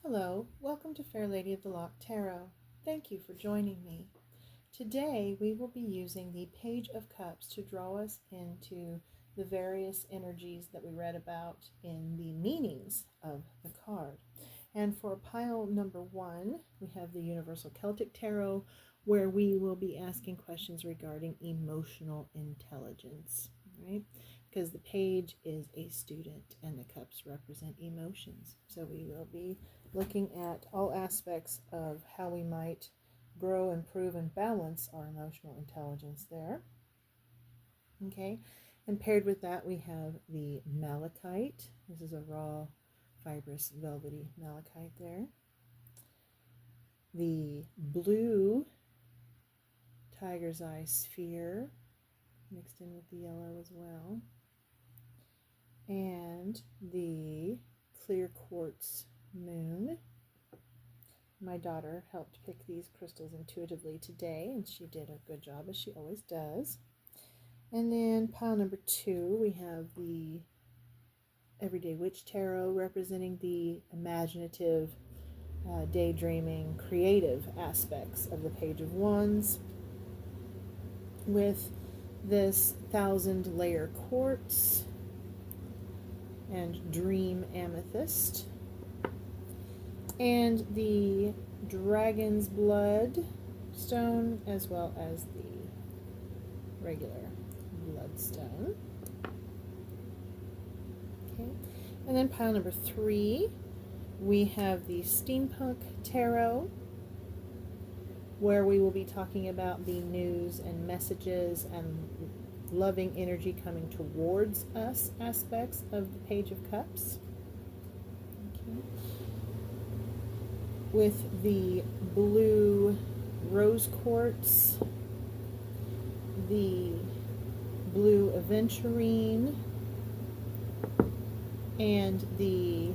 Hello, welcome to Fair Lady of the Loch Tarot. Thank you for joining me. Today we will be using the Page of Cups to draw us into the various energies that we read about in the meanings of the card. And for pile number 1, we have the Universal Celtic Tarot, where we will be asking questions regarding emotional intelligence, right? Because the page is a student and the cups represent emotions. So we will be looking at all aspects of how we might grow, improve, and balance our emotional intelligence there. Okay, and paired with that we have the malachite. This is a raw, fibrous, velvety malachite there. The blue tiger's eye sphere mixed in with the yellow as well. And the clear quartz moon. My daughter helped pick these crystals intuitively today, and she did a good job, as she always does. And then pile number 2, we have the Everyday Witch Tarot, representing the imaginative, daydreaming, creative aspects of the Page of Wands, with this 1,000-layer quartz and dream amethyst, and the dragon's blood stone, as well as the regular bloodstone. Okay, and then pile number 3, we have the Steampunk Tarot, where we will be talking about the news and messages and loving energy coming towards us aspects of the Page of Cups. Okay. With the blue rose quartz, the blue aventurine, and the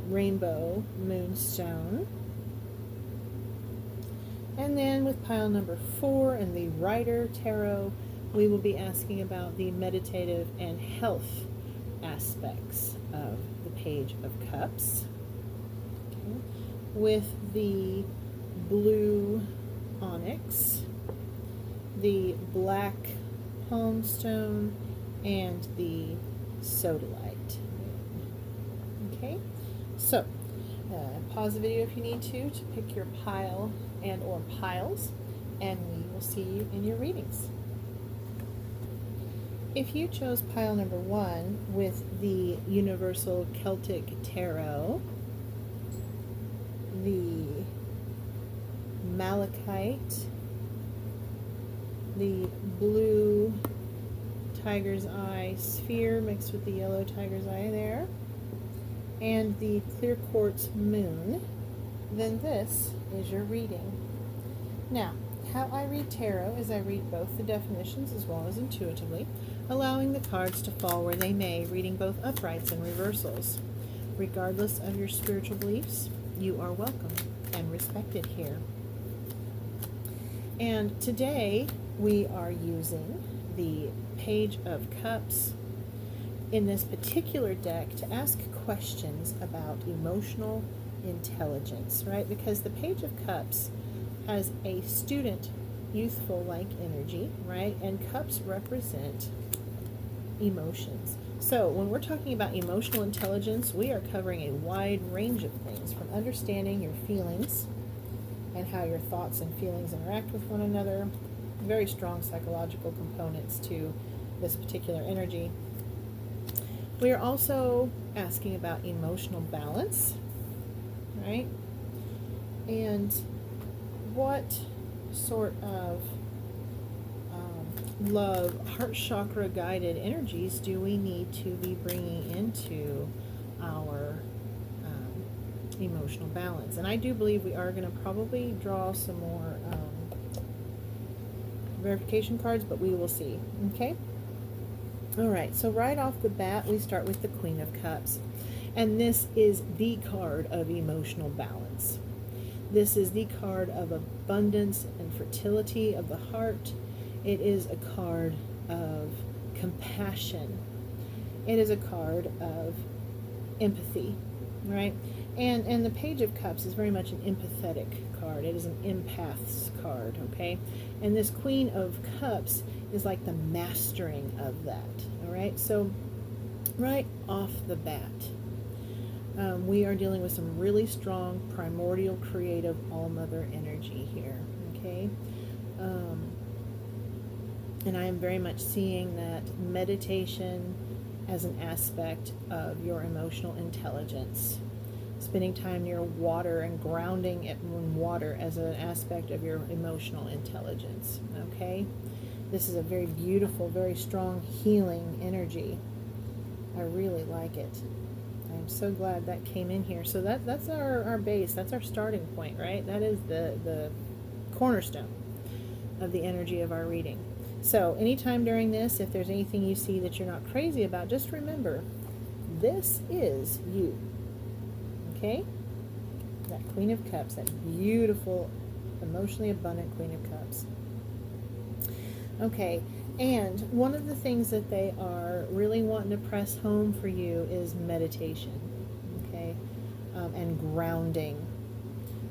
rainbow moonstone. And then with pile number 4 and the Rider Tarot, we will be asking about the meditative and health aspects of the Page of Cups. Okay. With the blue onyx, the black moonstone, and the sodalite. Okay, so pause the video if you need to pick your pile and or piles, and we will see you in your readings. If you chose pile number 1 with the Universal Celtic Tarot, the malachite, the blue tiger's eye sphere mixed with the yellow tiger's eye there, and the clear quartz moon, then this is your reading. Now, how I read tarot is I read both the definitions as well as intuitively, allowing the cards to fall where they may, reading both uprights and reversals. Regardless of your spiritual beliefs, you are welcome and respected here. And today we are using the Page of Cups in this particular deck to ask questions about emotional intelligence, right? Because the Page of Cups has a student, youthful-like energy, right? And cups represent emotions. So when we're talking about emotional intelligence, we are covering a wide range of things, from understanding your feelings and how your thoughts and feelings interact with one another. Very strong psychological components to this particular energy. We are also asking about emotional balance, right? And what sort of love, heart chakra guided energies do we need to be bringing into our emotional balance? And I do believe we are going to probably draw some more verification cards, but we will see. Okay? All right, so right off the bat, we start with the Queen of Cups. And this is the card of emotional balance. This is the card of abundance and fertility of the heart. It is a card of compassion. It is a card of empathy, right? And the Page of Cups is very much an empathetic card. It is an empath's card, okay? And this Queen of Cups is like the mastering of that, all right? So right off the bat, we are dealing with some really strong primordial creative all-mother energy here, okay? And I am very much seeing that meditation as an aspect of your emotional intelligence. Spending time near water and grounding it in water as an aspect of your emotional intelligence, okay? This is a very beautiful, very strong healing energy. I really like it. I'm so glad that came in here. So that's our base. That's our starting point, right? That is the cornerstone of the energy of our reading. So anytime during this, if there's anything you see that you're not crazy about, just remember, this is you. Okay? That Queen of Cups, that beautiful, emotionally abundant Queen of Cups. Okay, and one of the things that they are really wanting to press home for you is meditation, okay, and grounding.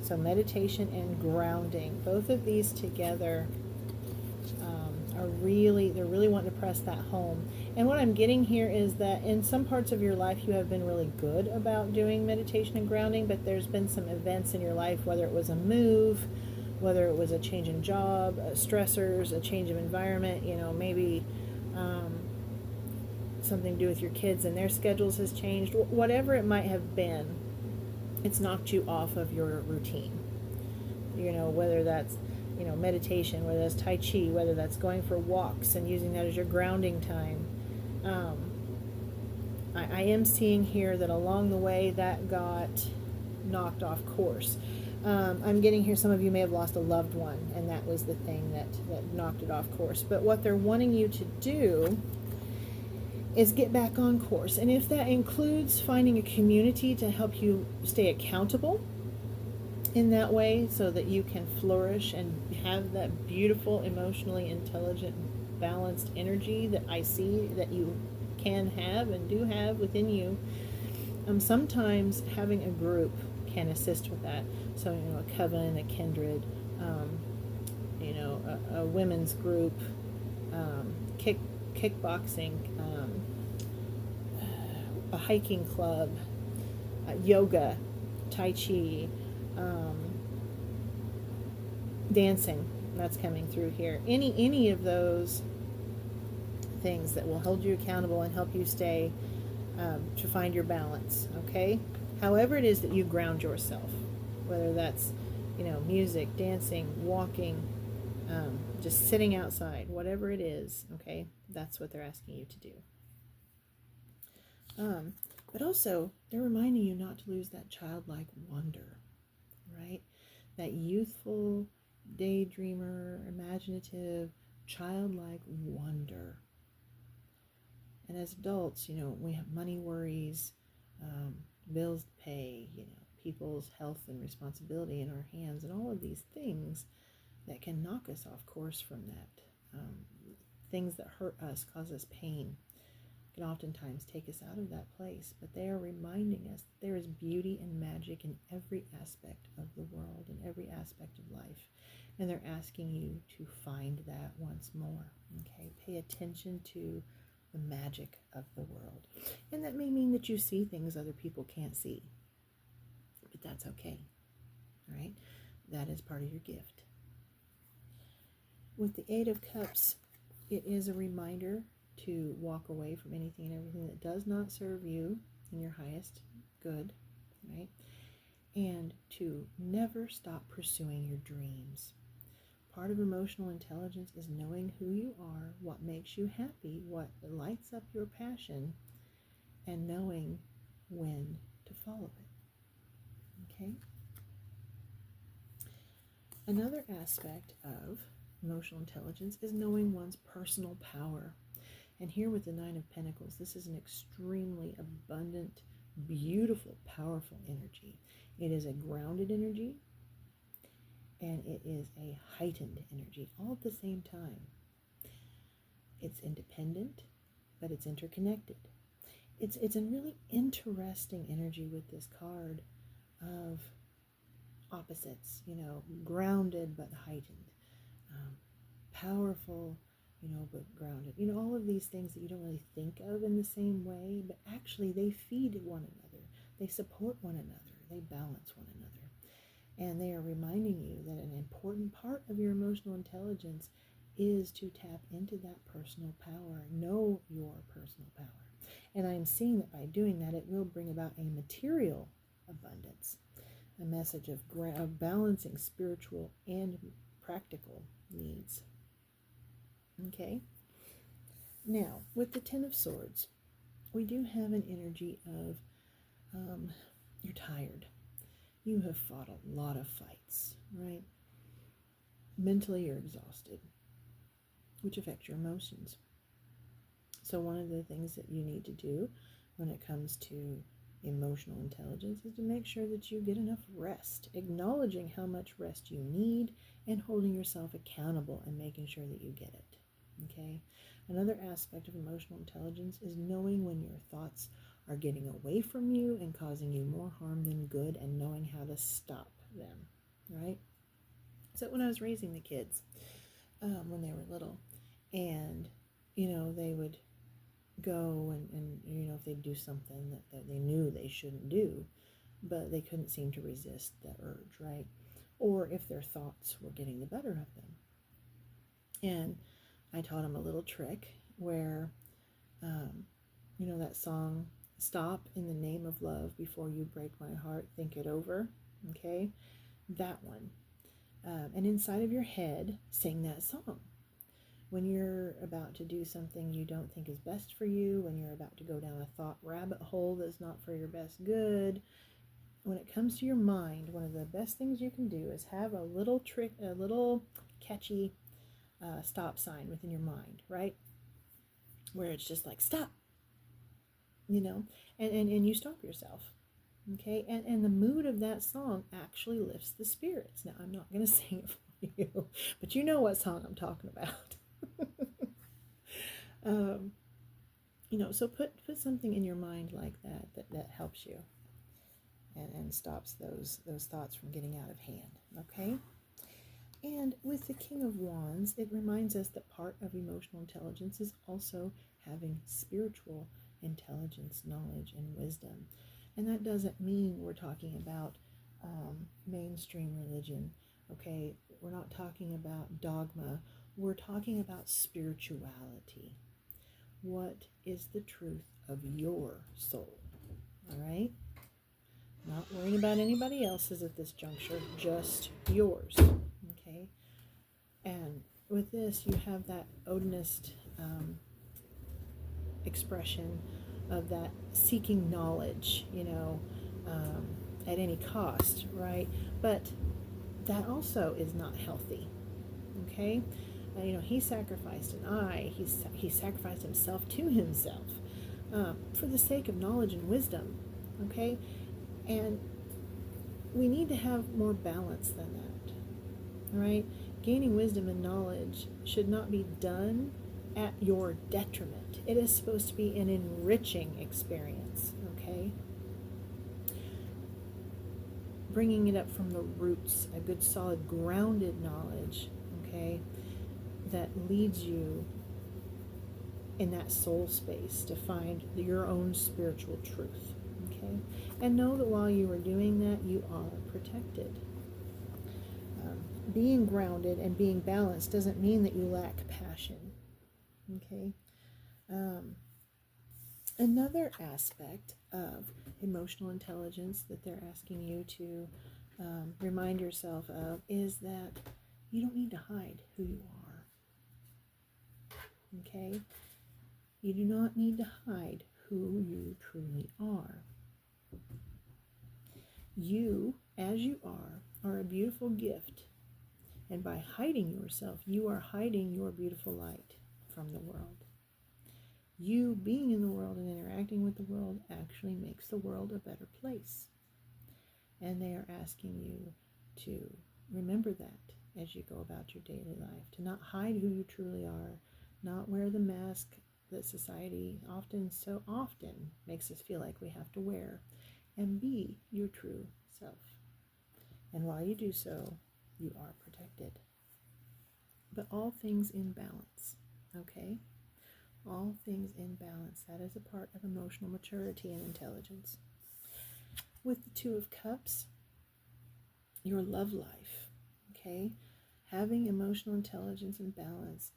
So meditation and grounding, both of these together they're really wanting to press that home. And what I'm getting here is that in some parts of your life you have been really good about doing meditation and grounding, but there's been some events in your life, whether it was a move, whether it was a change in job, stressors, a change of environment, maybe something to do with your kids and their schedules has changed, whatever it might have been, it's knocked you off of your routine. Whether that's meditation, whether that's Tai Chi, whether that's going for walks and using that as your grounding time. I am seeing here that along the way that got knocked off course. I'm getting here some of you may have lost a loved one, and that was the thing that knocked it off course. But what they're wanting you to do is get back on course. And if that includes finding a community to help you stay accountable in that way so that you can flourish and have that beautiful, emotionally intelligent, balanced energy that I see that you can have and do have within you, sometimes having a group can assist with that. So, a coven, a kindred, a women's group, kickboxing, a hiking club, yoga, Tai Chi, dancing, that's coming through here. Any of those things that will hold you accountable and help you stay to find your balance, okay? However it is that you ground yourself, whether that's, music, dancing, walking, just sitting outside, whatever it is, okay? That's what they're asking you to do. But also, they're reminding you not to lose that childlike wonder, right? That youthful, daydreamer, imaginative, childlike wonder. And as adults, we have money worries, bills to pay, people's health and responsibility in our hands, and all of these things that can knock us off course from that. Things that hurt us, cause us pain, can oftentimes take us out of that place. But they are reminding us that there is beauty and magic in every aspect of the world, in every aspect of life. And they're asking you to find that once more, okay? Pay attention to the magic of the world. And that may mean that you see things other people can't see. But that's okay, all right? That is part of your gift. With the Eight of Cups, it is a reminder to walk away from anything and everything that does not serve you in your highest good, right? And to never stop pursuing your dreams. Part of emotional intelligence is knowing who you are, what makes you happy, what lights up your passion, and knowing when to follow it, okay? Another aspect of emotional intelligence is knowing one's personal power. And here with the Nine of Pentacles, this is an extremely abundant, beautiful, powerful energy. It is a grounded energy, and it is a heightened energy, all at the same time. It's independent, but it's interconnected. It's a really interesting energy with this card. of opposites, grounded but heightened, powerful, but grounded. All of these things that you don't really think of in the same way, but actually they feed one another. They support one another. They balance one another. And they are reminding you that an important part of your emotional intelligence is to tap into that personal power. Know your personal power. And I am seeing that by doing that, it will bring about a material abundance, a message of balancing spiritual and practical needs. Okay? Now, with the Ten of Swords, we do have an energy of you're tired. You have fought a lot of fights, right? Mentally, you're exhausted, which affects your emotions. So one of the things that you need to do when it comes to emotional intelligence is to make sure that you get enough rest, acknowledging how much rest you need and holding yourself accountable and making sure that you get it. Okay? Another aspect of emotional intelligence is knowing when your thoughts are getting away from you and causing you more harm than good, and knowing how to stop them, right? So when I was raising the kids, when they were little, and, they would go and if they'd do something that they knew they shouldn't do, but they couldn't seem to resist the urge, right? Or if their thoughts were getting the better of them. And I taught them a little trick where, that song, "Stop in the name of love before you break my heart, think it over," okay? That one. And inside of your head, sing that song. When you're about to do something you don't think is best for you, when you're about to go down a thought rabbit hole that's not for your best good, when it comes to your mind, one of the best things you can do is have a little catchy stop sign within your mind, right? Where it's just like, stop, and you stop yourself. Okay, and the mood of that song actually lifts the spirits. Now, I'm not going to sing it for you, but you know what song I'm talking about. So put something in your mind like that helps you and stops those thoughts from getting out of hand. Okay. And with the King of Wands, it reminds us that part of emotional intelligence is also having spiritual intelligence, knowledge, and wisdom. And that doesn't mean we're talking about mainstream religion, okay? We're not talking about dogma. We're talking about spirituality. What is the truth of your soul, all right? Not worrying about anybody else's at this juncture, just yours, okay? And with this, you have that Odinist expression of that seeking knowledge, at any cost, right? But that also is not healthy, okay? He sacrificed an eye. He sacrificed himself to himself for the sake of knowledge and wisdom, okay? And we need to have more balance than that, right? Gaining wisdom and knowledge should not be done at your detriment. It is supposed to be an enriching experience, okay? Bringing it up from the roots, a good, solid, grounded knowledge, okay, that leads you in that soul space to find your own spiritual truth, okay? And know that while you are doing that, you are protected. Being grounded and being balanced doesn't mean that you lack passion, okay? Another aspect of emotional intelligence that they're asking you to remind yourself of is that you don't need to hide who you are, okay? You do not need to hide who you truly are. You, as you are a beautiful gift. And by hiding yourself, you are hiding your beautiful light from the world. You being in the world and interacting with the world actually makes the world a better place. And they are asking you to remember that as you go about your daily life, to not hide who you truly are, not wear the mask that society so often makes us feel like we have to wear, and be your true yourself. And while you do so, you are protected. But all things in balance, okay? All things in balance. That is a part of emotional maturity and intelligence. With the Two of Cups, your love life, okay? Having emotional intelligence and balance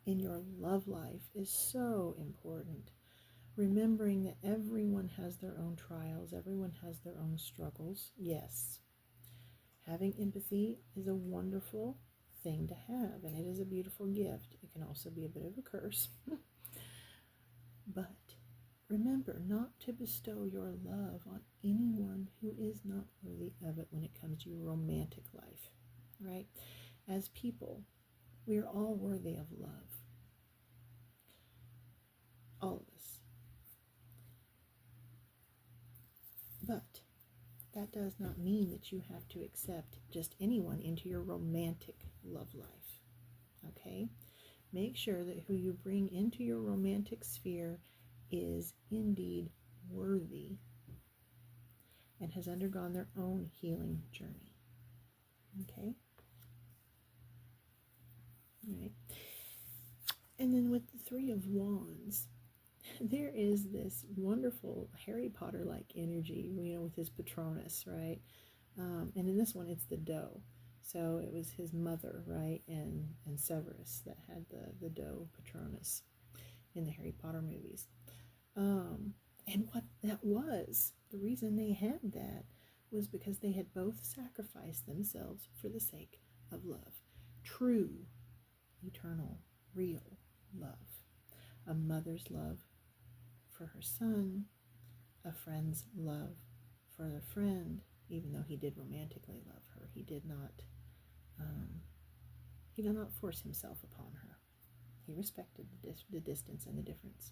in your love life is so important. Remembering that everyone has their own trials, everyone has their own struggles, yes. Having empathy is a wonderful thing to have, and it is a beautiful gift. It can also be a bit of a curse. But remember not to bestow your love on anyone who is not worthy of it when it comes to your romantic life, right? As people, we are all worthy of love. All of us. But that does not mean that you have to accept just anyone into your romantic love life, okay? Make sure that who you bring into your romantic sphere is indeed worthy and has undergone their own healing journey, okay? All right. And then with the Three of Wands, there is this wonderful Harry Potter-like energy, with his Patronus, right? And in this one, it's the doe. So it was his mother, right? And Severus that had the doe Patronus in the Harry Potter movies. And what that was, the reason they had that was because they had both sacrificed themselves for the sake of love. True, eternal, real love. A mother's love for her son, a friend's love for a friend, even though he did romantically love her. He did not force himself upon her. He respected the distance and the difference,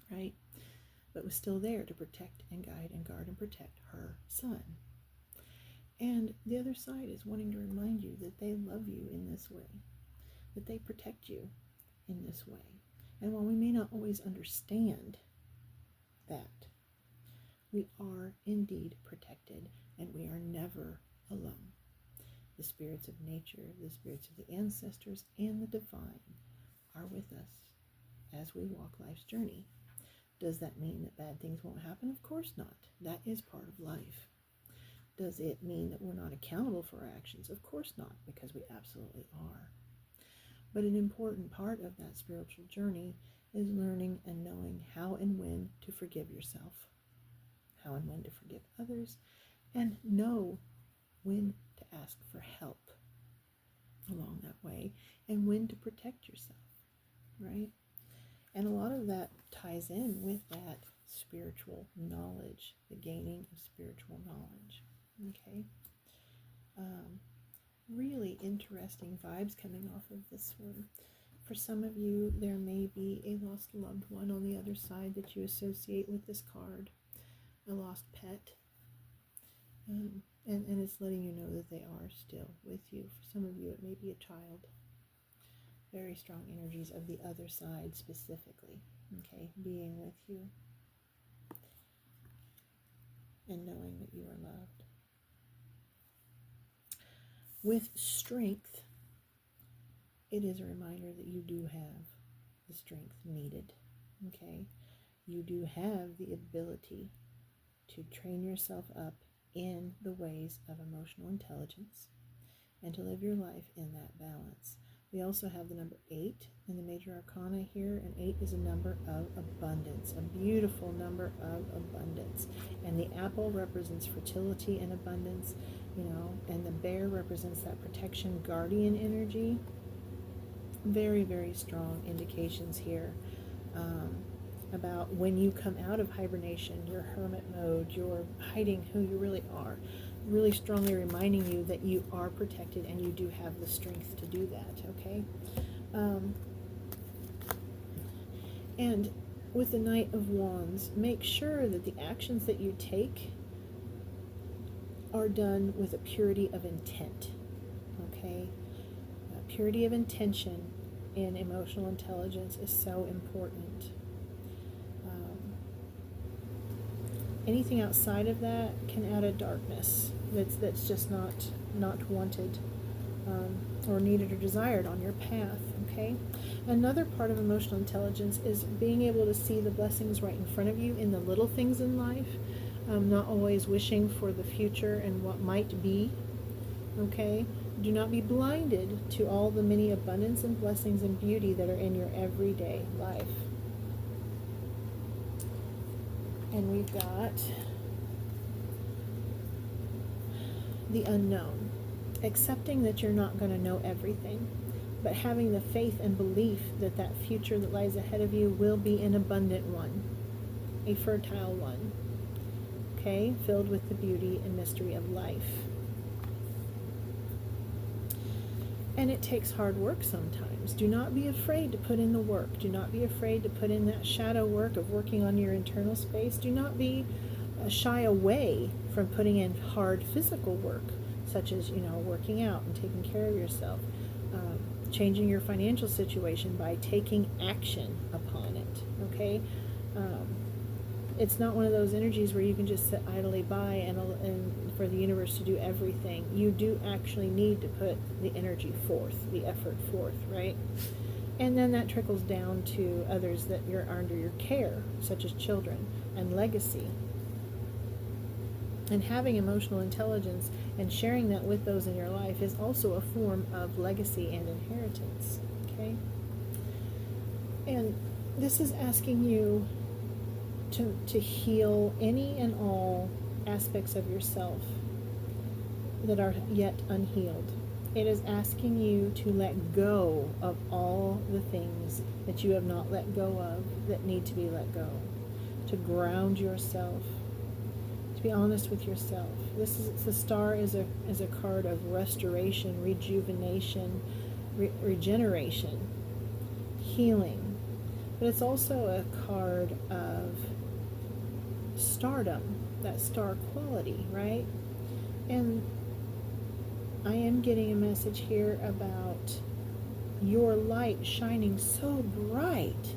right? But was still there to protect and guide and guard and protect her son. And the other side is wanting to remind you that they love you in this way, that they protect you in this way. And while we may not always understand that, we are indeed protected, and we are never alone. The spirits of nature, the spirits of the ancestors, and the divine are with us as we walk life's journey. Does that mean that bad things won't happen? Of course not. That is part of life. Does it mean that we're not accountable for our actions? Of course not, because we absolutely are. But an important part of that spiritual journey is learning and knowing how and when to forgive yourself, how and when to forgive others, and know when to ask for help along that way, and when to protect yourself, right? And a lot of that ties in with that spiritual knowledge, the gaining of spiritual knowledge, okay? Really interesting vibes coming off of this one. For some of you, there may be a lost loved one on the other side that you associate with this card, a lost pet, and it's letting you know that they are still with you. For some of you, it may be a child. Very strong energies of the other side specifically, okay, being with you and knowing that you are loved. With strength, it is a reminder that you do have the strength needed, okay? You do have the ability to train yourself up in the ways of emotional intelligence and to live your life in that balance. We also have the number 8 in the major arcana here, and 8 is a number of abundance, a beautiful number of abundance. And the apple represents fertility and abundance, and the bear represents that protection, guardian energy. Very, very strong indications here about when you come out of hibernation, your hermit mode, you're hiding who you really are. Really strongly reminding you that you are protected and you do have the strength to do that, okay? And with the Knight of Wands, make sure that the actions that you take are done with a purity of intent, okay? Purity of intention in emotional intelligence is so important. Anything outside of that can add a darkness that's just not wanted, or needed or desired on your path. Okay. Another part of emotional intelligence is being able to see the blessings right in front of you in the little things in life, not always wishing for the future and what might be. Okay. Do not be blinded to all the many abundance and blessings and beauty that are in your everyday life. And we've got the unknown. Accepting that you're not going to know everything, but having the faith and belief that that future that lies ahead of you will be an abundant one, a fertile one, okay, filled with the beauty and mystery of life. And it takes hard work sometimes. Do not be afraid to put in the work. Do not be afraid to put in that shadow work of working on your internal space. Do not be shy away from putting in hard physical work, such as, working out and taking care of yourself, changing your financial situation by taking action upon it, okay? It's not one of those energies where you can just sit idly by and for the universe to do everything. You do actually need to put the energy forth, the effort forth, right? And then that trickles down to others that you're under your care, such as children, and legacy. And having emotional intelligence and sharing that with those in your life is also a form of legacy and inheritance, okay? And this is asking you to heal any and all aspects of yourself that are yet unhealed. It is asking you to let go of all the things that you have not let go of that need to be let go, to ground yourself, to be honest with yourself. The star is a card of restoration, rejuvenation, regeneration, healing, but it's also a card of stardom, that star quality, right? And I am getting a message here about your light shining so bright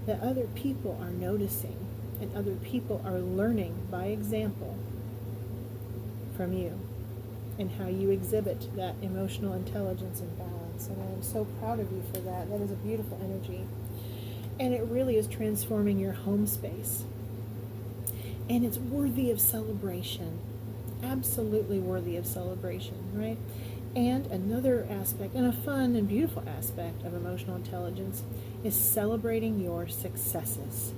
that other people are noticing and other people are learning by example from you and how you exhibit that emotional intelligence and balance. And I am so proud of you for that. That is a beautiful energy. And it really is transforming your home space. And it's worthy of celebration. Absolutely worthy of celebration, right? And another aspect, and a fun and beautiful aspect of emotional intelligence, is celebrating your successes.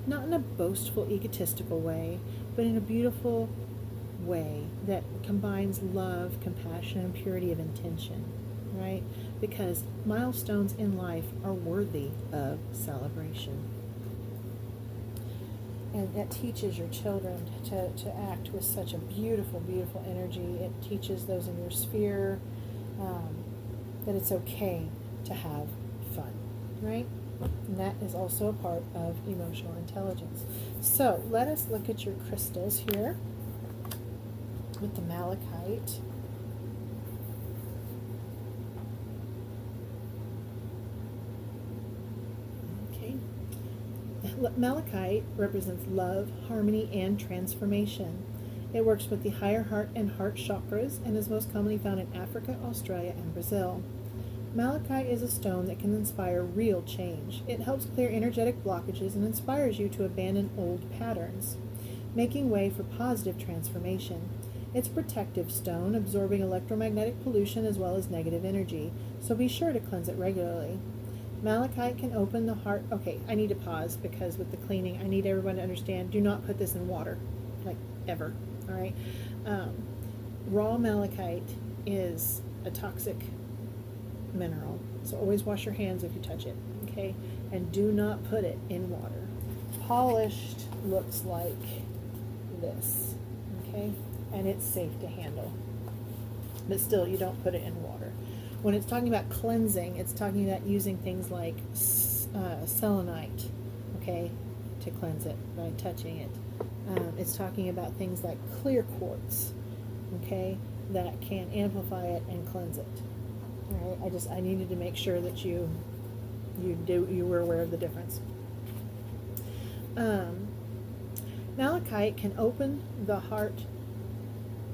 Not in a boastful, egotistical way, but in a beautiful way that combines love, compassion, and purity of intention, right? Because milestones in life are worthy of celebration. And that teaches your children to act with such a beautiful, beautiful energy. It teaches those in your sphere that it's okay to have fun, right? And that is also a part of emotional intelligence. So let us look at your crystals here with the malachite. Malachite represents love, harmony, and transformation. It works with the higher heart and heart chakras and is most commonly found in Africa, Australia, and Brazil. Malachite is a stone that can inspire real change. It helps clear energetic blockages and inspires you to abandon old patterns, making way for positive transformation. It's a protective stone, absorbing electromagnetic pollution as well as negative energy, so be sure to cleanse it regularly. Malachite can open the heart. Okay, I need to pause because with the cleaning, I need everyone to understand, do not put this in water, like ever, all right? Raw malachite is a toxic mineral, so always wash your hands if you touch it, okay? And do not put it in water. Polished looks like this, okay? And it's safe to handle. But still, you don't put it in water. When it's talking about cleansing, it's talking about using things like selenite, okay, to cleanse it by touching it. It's talking about things like clear quartz, okay, that can amplify it and cleanse it. All right, I needed to make sure that you were aware of the difference. Malachite can open the heart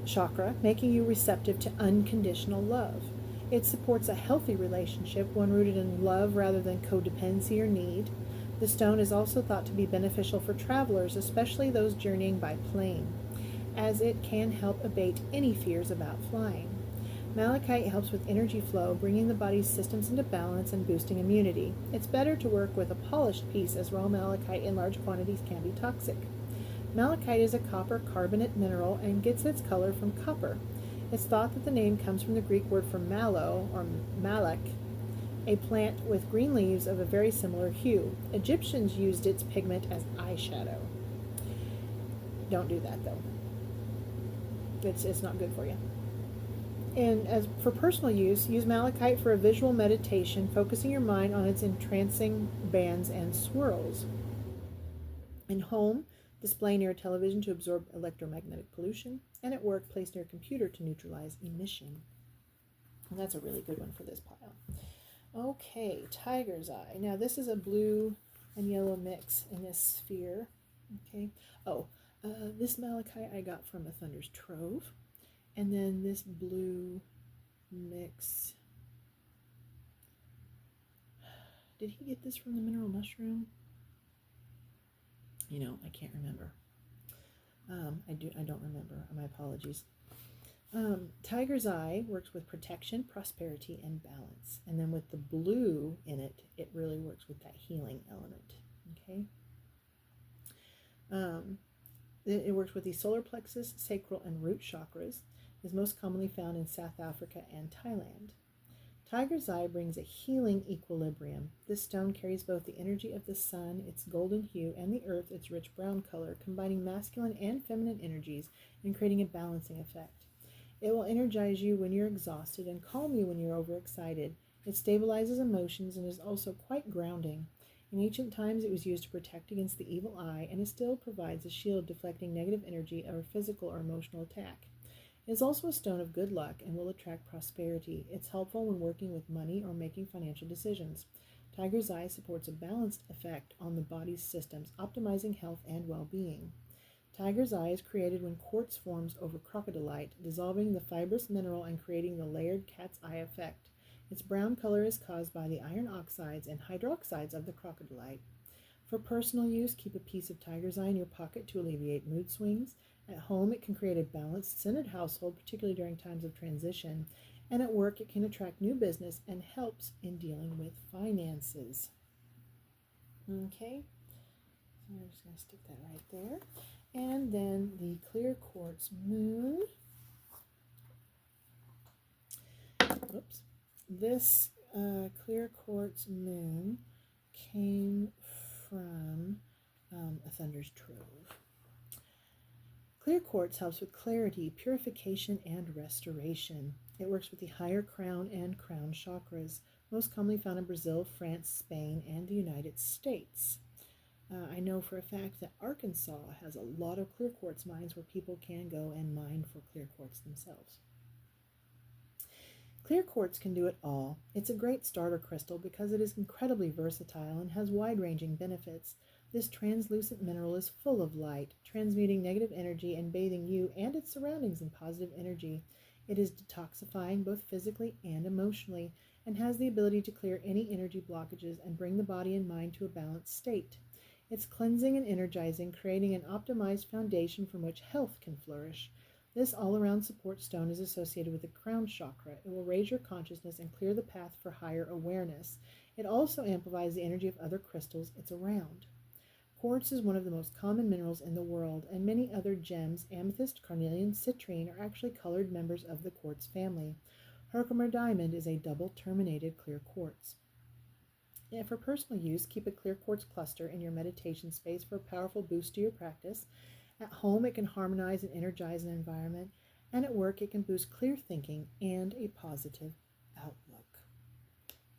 chakra, making you receptive to unconditional love. It supports a healthy relationship, one rooted in love rather than codependency or need. The stone is also thought to be beneficial for travelers, especially those journeying by plane, as it can help abate any fears about flying. Malachite helps with energy flow, bringing the body's systems into balance and boosting immunity. It's better to work with a polished piece, as raw malachite in large quantities can be toxic. Malachite is a copper carbonate mineral and gets its color from copper. It's thought that the name comes from the Greek word for mallow, or malak, a plant with green leaves of a very similar hue. Egyptians used its pigment as eyeshadow. Don't do that, though. It's not good for you. And as for personal use malachite for a visual meditation, focusing your mind on its entrancing bands and swirls. In home, display near a television to absorb electromagnetic pollution, and at work, place near a computer to neutralize emission. And that's a really good one for this pile. Okay, tiger's eye. Now this is a blue and yellow mix in this sphere. Okay. This malachite I got from a Thunder's Trove. And then this blue mix. Did he get this from the mineral mushroom? I can't remember. I don't remember. My apologies. Tiger's eye works with protection, prosperity, and balance. And then with the blue in it, it really works with that healing element. Okay. It works with the solar plexus, sacral, and root chakras. Is most commonly found in South Africa and Thailand. Tiger's eye brings a healing equilibrium. This stone carries both the energy of the sun, its golden hue, and the earth, its rich brown color, combining masculine and feminine energies and creating a balancing effect. It will energize you when you're exhausted and calm you when you're overexcited. It stabilizes emotions and is also quite grounding. In ancient times, it was used to protect against the evil eye, and it still provides a shield deflecting negative energy or physical or emotional attack. It is also a stone of good luck and will attract prosperity. It's helpful when working with money or making financial decisions. Tiger's eye supports a balanced effect on the body's systems, optimizing health and well-being. Tiger's eye is created when quartz forms over crocodilite, dissolving the fibrous mineral and creating the layered cat's eye effect. Its brown color is caused by the iron oxides and hydroxides of the crocodilite. For personal use, keep a piece of tiger's eye in your pocket to alleviate mood swings. At home, it can create a balanced, centered household, particularly during times of transition. And at work, it can attract new business and helps in dealing with finances. Okay, so we're just going to stick that right there. And then the clear quartz moon. Oops. This clear quartz moon came from a Thunder's Trove. Clear quartz helps with clarity, purification, and restoration. It works with the higher crown and crown chakras, most commonly found in Brazil, France, Spain, and the United States. I know for a fact that Arkansas has a lot of clear quartz mines where people can go and mine for clear quartz themselves. Clear quartz can do it all. It's a great starter crystal because it is incredibly versatile and has wide-ranging benefits. This translucent mineral is full of light, transmuting negative energy and bathing you and its surroundings in positive energy. It is detoxifying both physically and emotionally and has the ability to clear any energy blockages and bring the body and mind to a balanced state. It's cleansing and energizing, creating an optimized foundation from which health can flourish. This all-around support stone is associated with the crown chakra. It will raise your consciousness and clear the path for higher awareness. It also amplifies the energy of other crystals it's around. Quartz is one of the most common minerals in the world, and many other gems, amethyst, carnelian, citrine, are actually colored members of the quartz family. Herkimer diamond is a double-terminated clear quartz. And for personal use, keep a clear quartz cluster in your meditation space for a powerful boost to your practice. At home, it can harmonize and energize an environment, and at work, it can boost clear thinking and a positive outlook.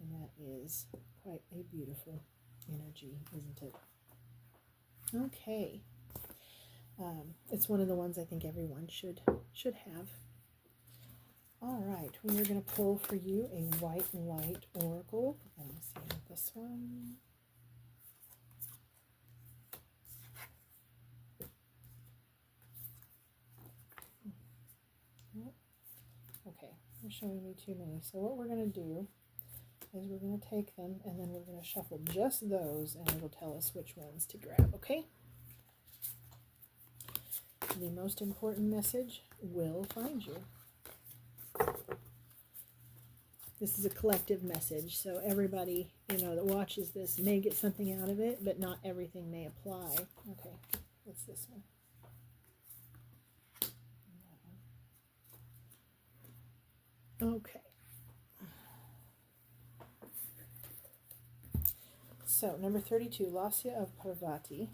And that is quite a beautiful energy, isn't it? Okay. It's one of the ones I think everyone should have. All right, we are going to pull for you a white light oracle. Let me see this one. You're showing me too many. So what we're going to do is we're going to take them and then we're going to shuffle just those and it'll tell us which ones to grab, okay? The most important message will find you. This is a collective message, so everybody, that watches this may get something out of it, but not everything may apply. Okay, what's this one? Okay. So, number 32, Lasya of Parvati.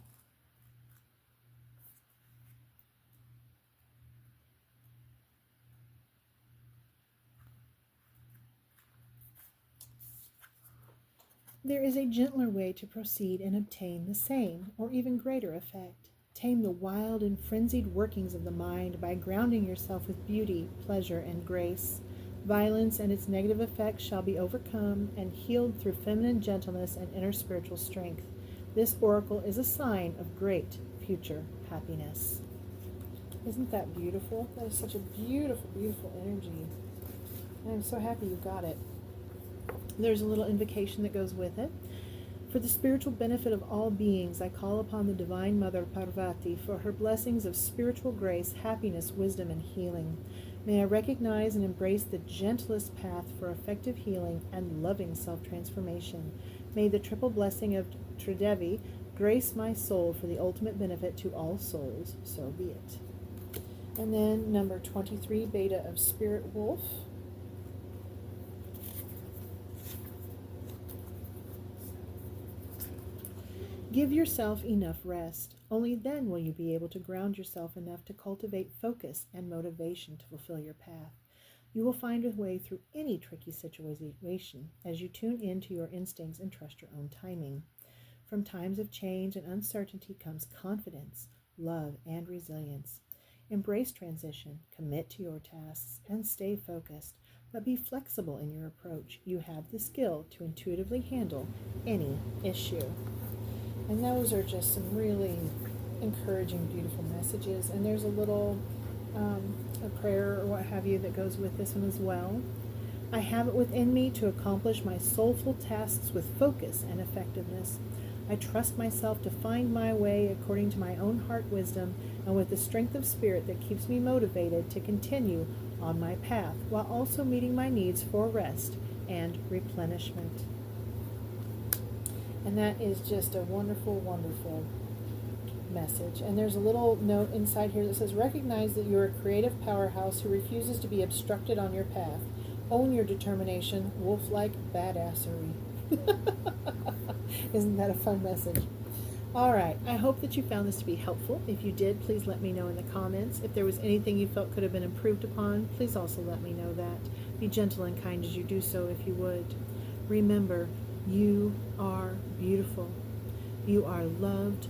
There is a gentler way to proceed and obtain the same, or even greater effect. Tame the wild and frenzied workings of the mind by grounding yourself with beauty, pleasure, and grace. Violence and its negative effects shall be overcome and healed through feminine gentleness and inner spiritual strength. This oracle is a sign of great future happiness. Isn't that beautiful? That is such a beautiful, beautiful energy. I'm so happy you got it. There's a little invocation that goes with it. For the spiritual benefit of all beings, I call upon the Divine Mother Parvati for her blessings of spiritual grace, happiness, wisdom, and healing. May I recognize and embrace the gentlest path for effective healing and loving self-transformation. May the triple blessing of Tridevi grace my soul for the ultimate benefit to all souls. So be it. And then number 23, Beta of Spirit Wolf. Give yourself enough rest. Only then will you be able to ground yourself enough to cultivate focus and motivation to fulfill your path. You will find a way through any tricky situation as you tune into your instincts and trust your own timing. From times of change and uncertainty comes confidence, love, and resilience. Embrace transition, commit to your tasks, and stay focused, but be flexible in your approach. You have the skill to intuitively handle any issue. And those are just some really encouraging, beautiful messages. And there's a little a prayer or what have you that goes with this one as well. I have it within me to accomplish my soulful tasks with focus and effectiveness. I trust myself to find my way according to my own heart wisdom and with the strength of spirit that keeps me motivated to continue on my path while also meeting my needs for rest and replenishment. And that is just a wonderful, wonderful message. And there's a little note inside here that says, recognize that you're a creative powerhouse who refuses to be obstructed on your path. Own your determination, wolf-like badassery. Isn't that a fun message? All right, I hope that you found this to be helpful. If you did, please let me know in the comments. If there was anything you felt could have been improved upon, please also let me know that. Be gentle and kind as you do so if you would. Remember, you are beautiful. You are loved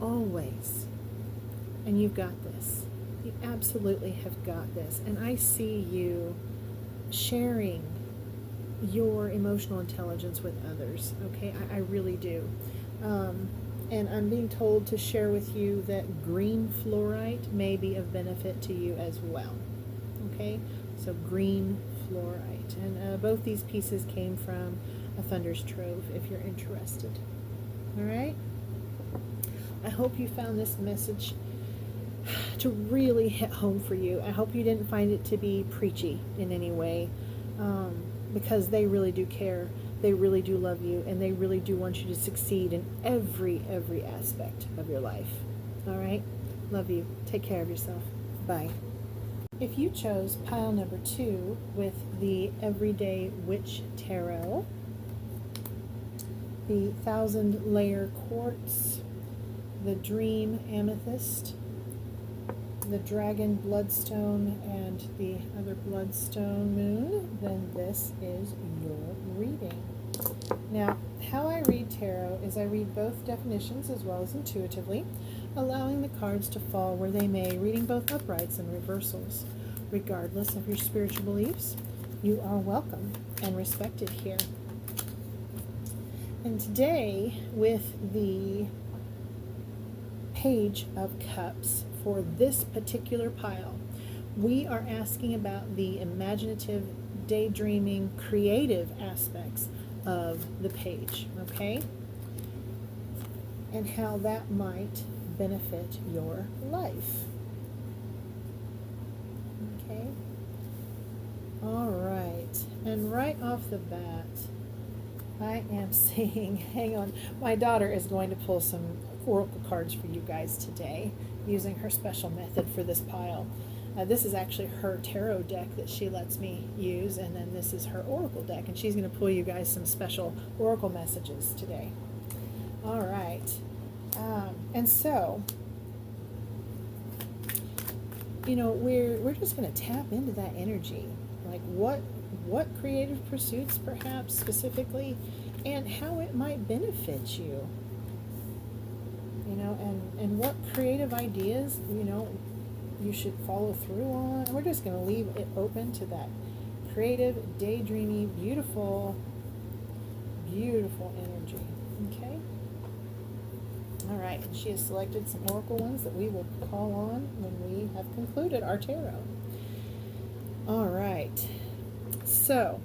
always. And you've got this. You absolutely have got this. And I see you sharing your emotional intelligence with others. Okay, I really do. And I'm being told to share with you that green fluorite may be of benefit to you as well. Okay, so green fluorite. And both these pieces came from a Thunder's Trove if you're interested. All right? I hope you found this message to really hit home for you. I hope you didn't find it to be preachy in any way, because they really do care. They really do love you, and they really do want you to succeed in every aspect of your life. All right? Love you. Take care of yourself. Bye. If you chose pile number 2 with the Everyday Witch Tarot, the 1,000-layer quartz, the dream amethyst, the dragon bloodstone, and the other bloodstone moon, then this is your reading. Now, how I read tarot is I read both definitions as well as intuitively, allowing the cards to fall where they may, reading both uprights and reversals. Regardless of your spiritual beliefs, you are welcome and respected here. And today, with the Page of Cups for this particular pile, We are asking about the imaginative, daydreaming, creative aspects of the page, okay? And how that might benefit your life. Okay? All right. And right off the bat, I am seeing, hang on, my daughter is going to pull some oracle cards for you guys today using her special method for this pile. This is actually her tarot deck that she lets me use, and then this is her oracle deck, and she's going to pull you guys some special oracle messages today. All right. And so, you know, we're just going to tap into that energy. Like what creative pursuits perhaps specifically, and how it might benefit you. You know, and what creative ideas, you know, you should follow through on. We're just going to leave it open to that creative, daydreamy, beautiful, beautiful energy. Okay? All right, and she has selected some oracle ones that we will call on when we have concluded our tarot. All right, so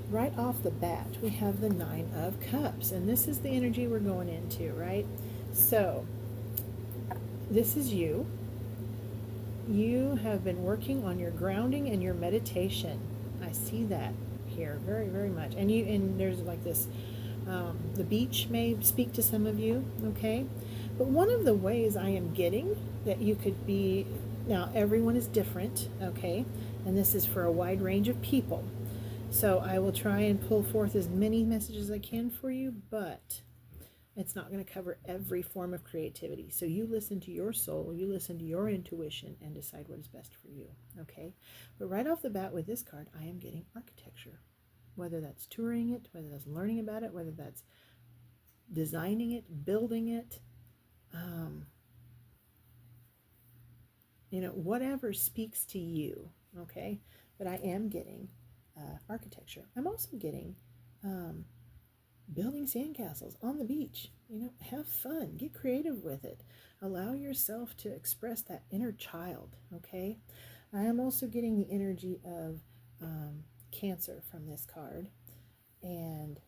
right off the bat, we have the Nine of Cups, and this is the energy we're going into, right? So this is you. You have been working on your grounding and your meditation. I see that here very, very much. And there's like this, the beach may speak to some of you, okay? But one of the ways I am getting that you could be, now everyone is different, okay? And this is for a wide range of people. So I will try and pull forth as many messages as I can for you, but it's not going to cover every form of creativity. So you listen to your soul, you listen to your intuition, and decide what is best for you, okay? But right off the bat with this card, I am getting architecture. Whether that's touring it, whether that's learning about it, whether that's designing it, building it, you know, whatever speaks to you, okay? But I am getting architecture. I'm also getting building sandcastles on the beach. You know, have fun, get creative with it. Allow yourself to express that inner child, okay? I am also getting the energy of Cancer from this card, and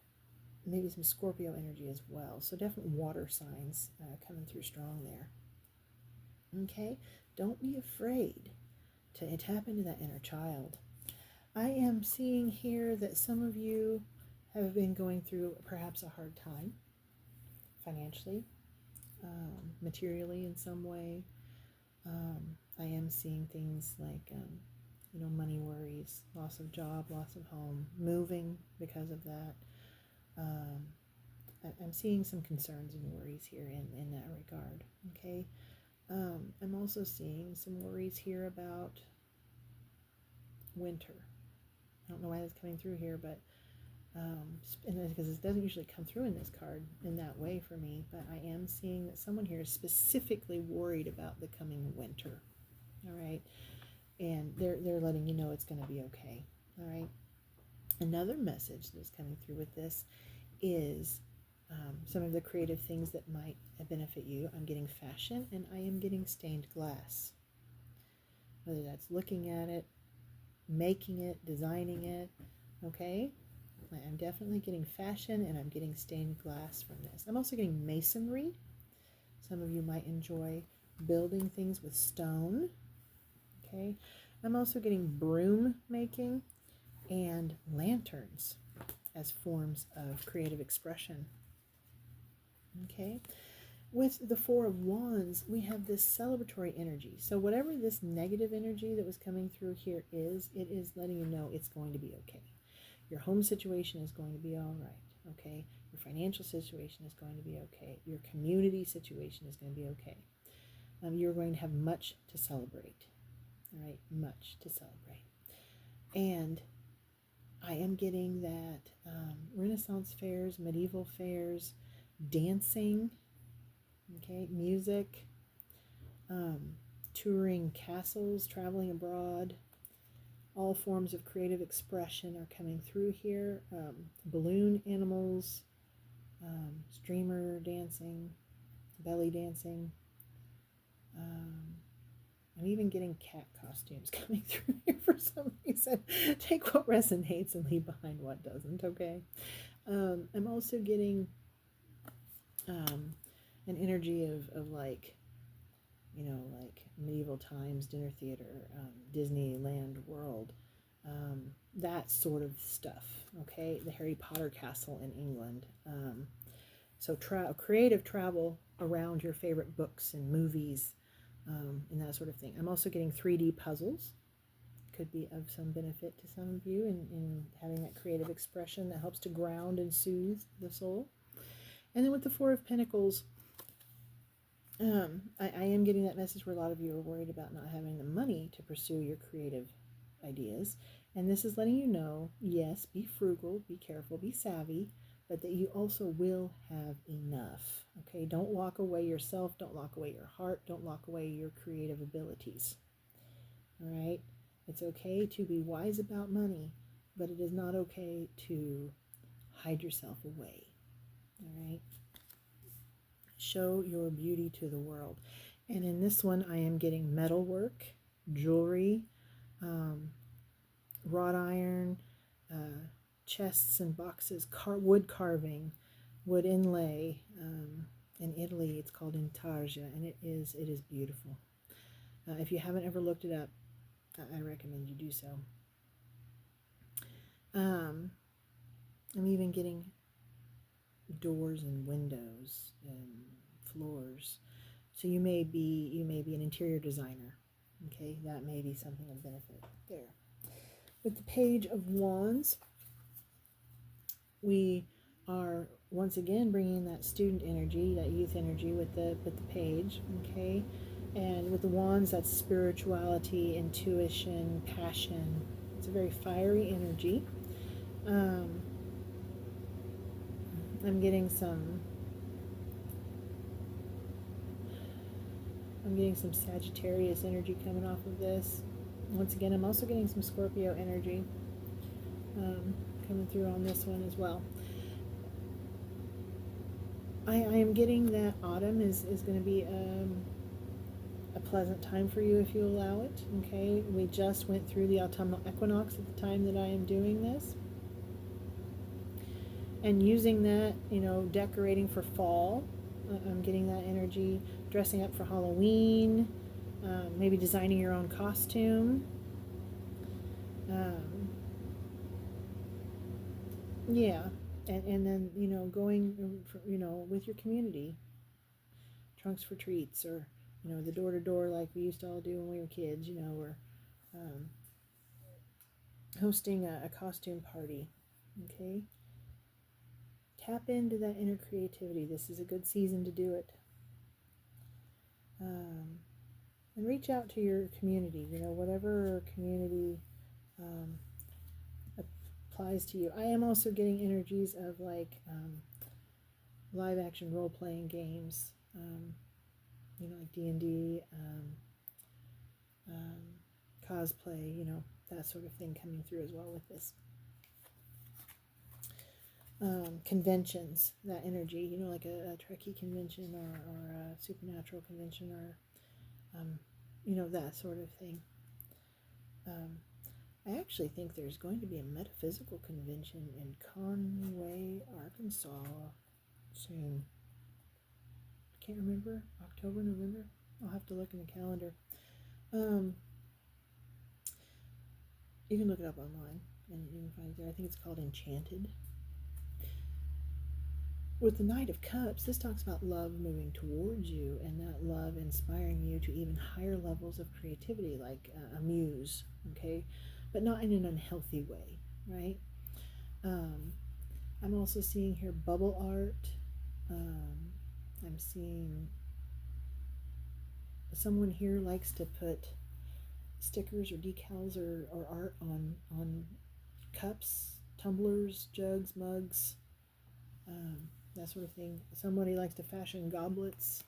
maybe some Scorpio energy as well. So definitely water signs coming through strong there. Okay, don't be afraid to tap into that inner child. I am seeing here that some of you have been going through perhaps a hard time financially, materially in some way. I am seeing things like, you know, money worries, loss of job, loss of home, moving because of that. I'm seeing some concerns and worries here in that regard, okay? I'm also seeing some worries here about winter. I don't know why that's coming through here, but because it doesn't usually come through in this card in that way for me, but I am seeing that someone here is specifically worried about the coming winter, all right? And they're letting you know it's going to be okay, all right? Another message that's coming through with this is some of the creative things that might benefit you. I'm getting fashion, and I am getting stained glass. Whether that's looking at it, making it, designing it, okay? I'm definitely getting fashion, and I'm getting stained glass from this. I'm also getting masonry. Some of you might enjoy building things with stone, okay? I'm also getting broom making and lanterns as forms of creative expression. Okay, with the Four of Wands, we have this celebratory energy. So whatever this negative energy that was coming through here is, it is letting you know it's going to be okay. Your home situation is going to be all right, okay? Your financial situation is going to be okay. Your community situation is going to be okay. You're going to have much to celebrate, all right? Much to celebrate. And I am getting that Renaissance fairs, medieval fairs, dancing, okay, music, touring castles, traveling abroad, all forms of creative expression are coming through here. Balloon animals, streamer dancing, belly dancing, I'm even getting cat costumes coming through here for some reason. Take what resonates and leave behind what doesn't, okay? I'm also getting an energy of like, you know, like medieval times, dinner theater, Disneyland World, that sort of stuff, okay? The Harry Potter castle in England. So creative travel around your favorite books and movies, and that sort of thing. I'm also getting 3D puzzles. Could be of some benefit to some of you in having that creative expression that helps to ground and soothe the soul. And then with the Four of Pentacles, I am getting that message where a lot of you are worried about not having the money to pursue your creative ideas. And this is letting you know, yes, be frugal, be careful, be savvy, but that you also will have enough. Okay, don't lock away yourself, don't lock away your heart, don't lock away your creative abilities. All right, it's okay to be wise about money, but it is not okay to hide yourself away. All right, show your beauty to the world. And in this one, I am getting metalwork, jewelry, wrought iron, chests and boxes, wood carving, wood inlay. In Italy, it's called intarsia, and it is beautiful. If you haven't ever looked it up, I recommend you do so. I'm even getting doors and windows and floors. So you may be an interior designer. Okay, that may be something of benefit there. With the Page of Wands, we are once again bringing that student energy, that youth energy with the page, okay? And with the wands, that's spirituality, intuition, passion. It's a very fiery energy. I'm getting some Sagittarius energy coming off of this. Once again, I'm also getting some Scorpio energy coming through on this one as well. I am getting that autumn is going to be a pleasant time for you if you allow it. Okay, we just went through the autumnal equinox at the time that I am doing this. And using that, you know, decorating for fall. I'm getting that energy, dressing up for Halloween, maybe designing your own costume. Yeah, and then, you know, going, for, you know, with your community, trunks for treats, or, you know, the door to door like we used to all do when we were kids, you know, or hosting a costume party. Okay, tap into that inner creativity. This is a good season to do it. And reach out to your community, you know, whatever community applies to you. I am also getting energies of like live action role playing games, you know, like D&D, cosplay, you know, that sort of thing coming through as well with this. Conventions, that energy, you know, like a Trekkie convention or a supernatural convention, or you know, that sort of thing. I actually think there's going to be a metaphysical convention in Conway, Arkansas soon. I can't remember, October, November. I'll have to look in the calendar. You can look it up online and you can find it there. I think it's called Enchanted. With the Knight of Cups, this talks about love moving towards you, and that love inspiring you to even higher levels of creativity, like a muse, okay? But not in an unhealthy way, right? I'm also seeing here bubble art. I'm seeing someone here likes to put stickers or decals or art on cups, tumblers, jugs, mugs, that sort of thing. Somebody likes to fashion goblets,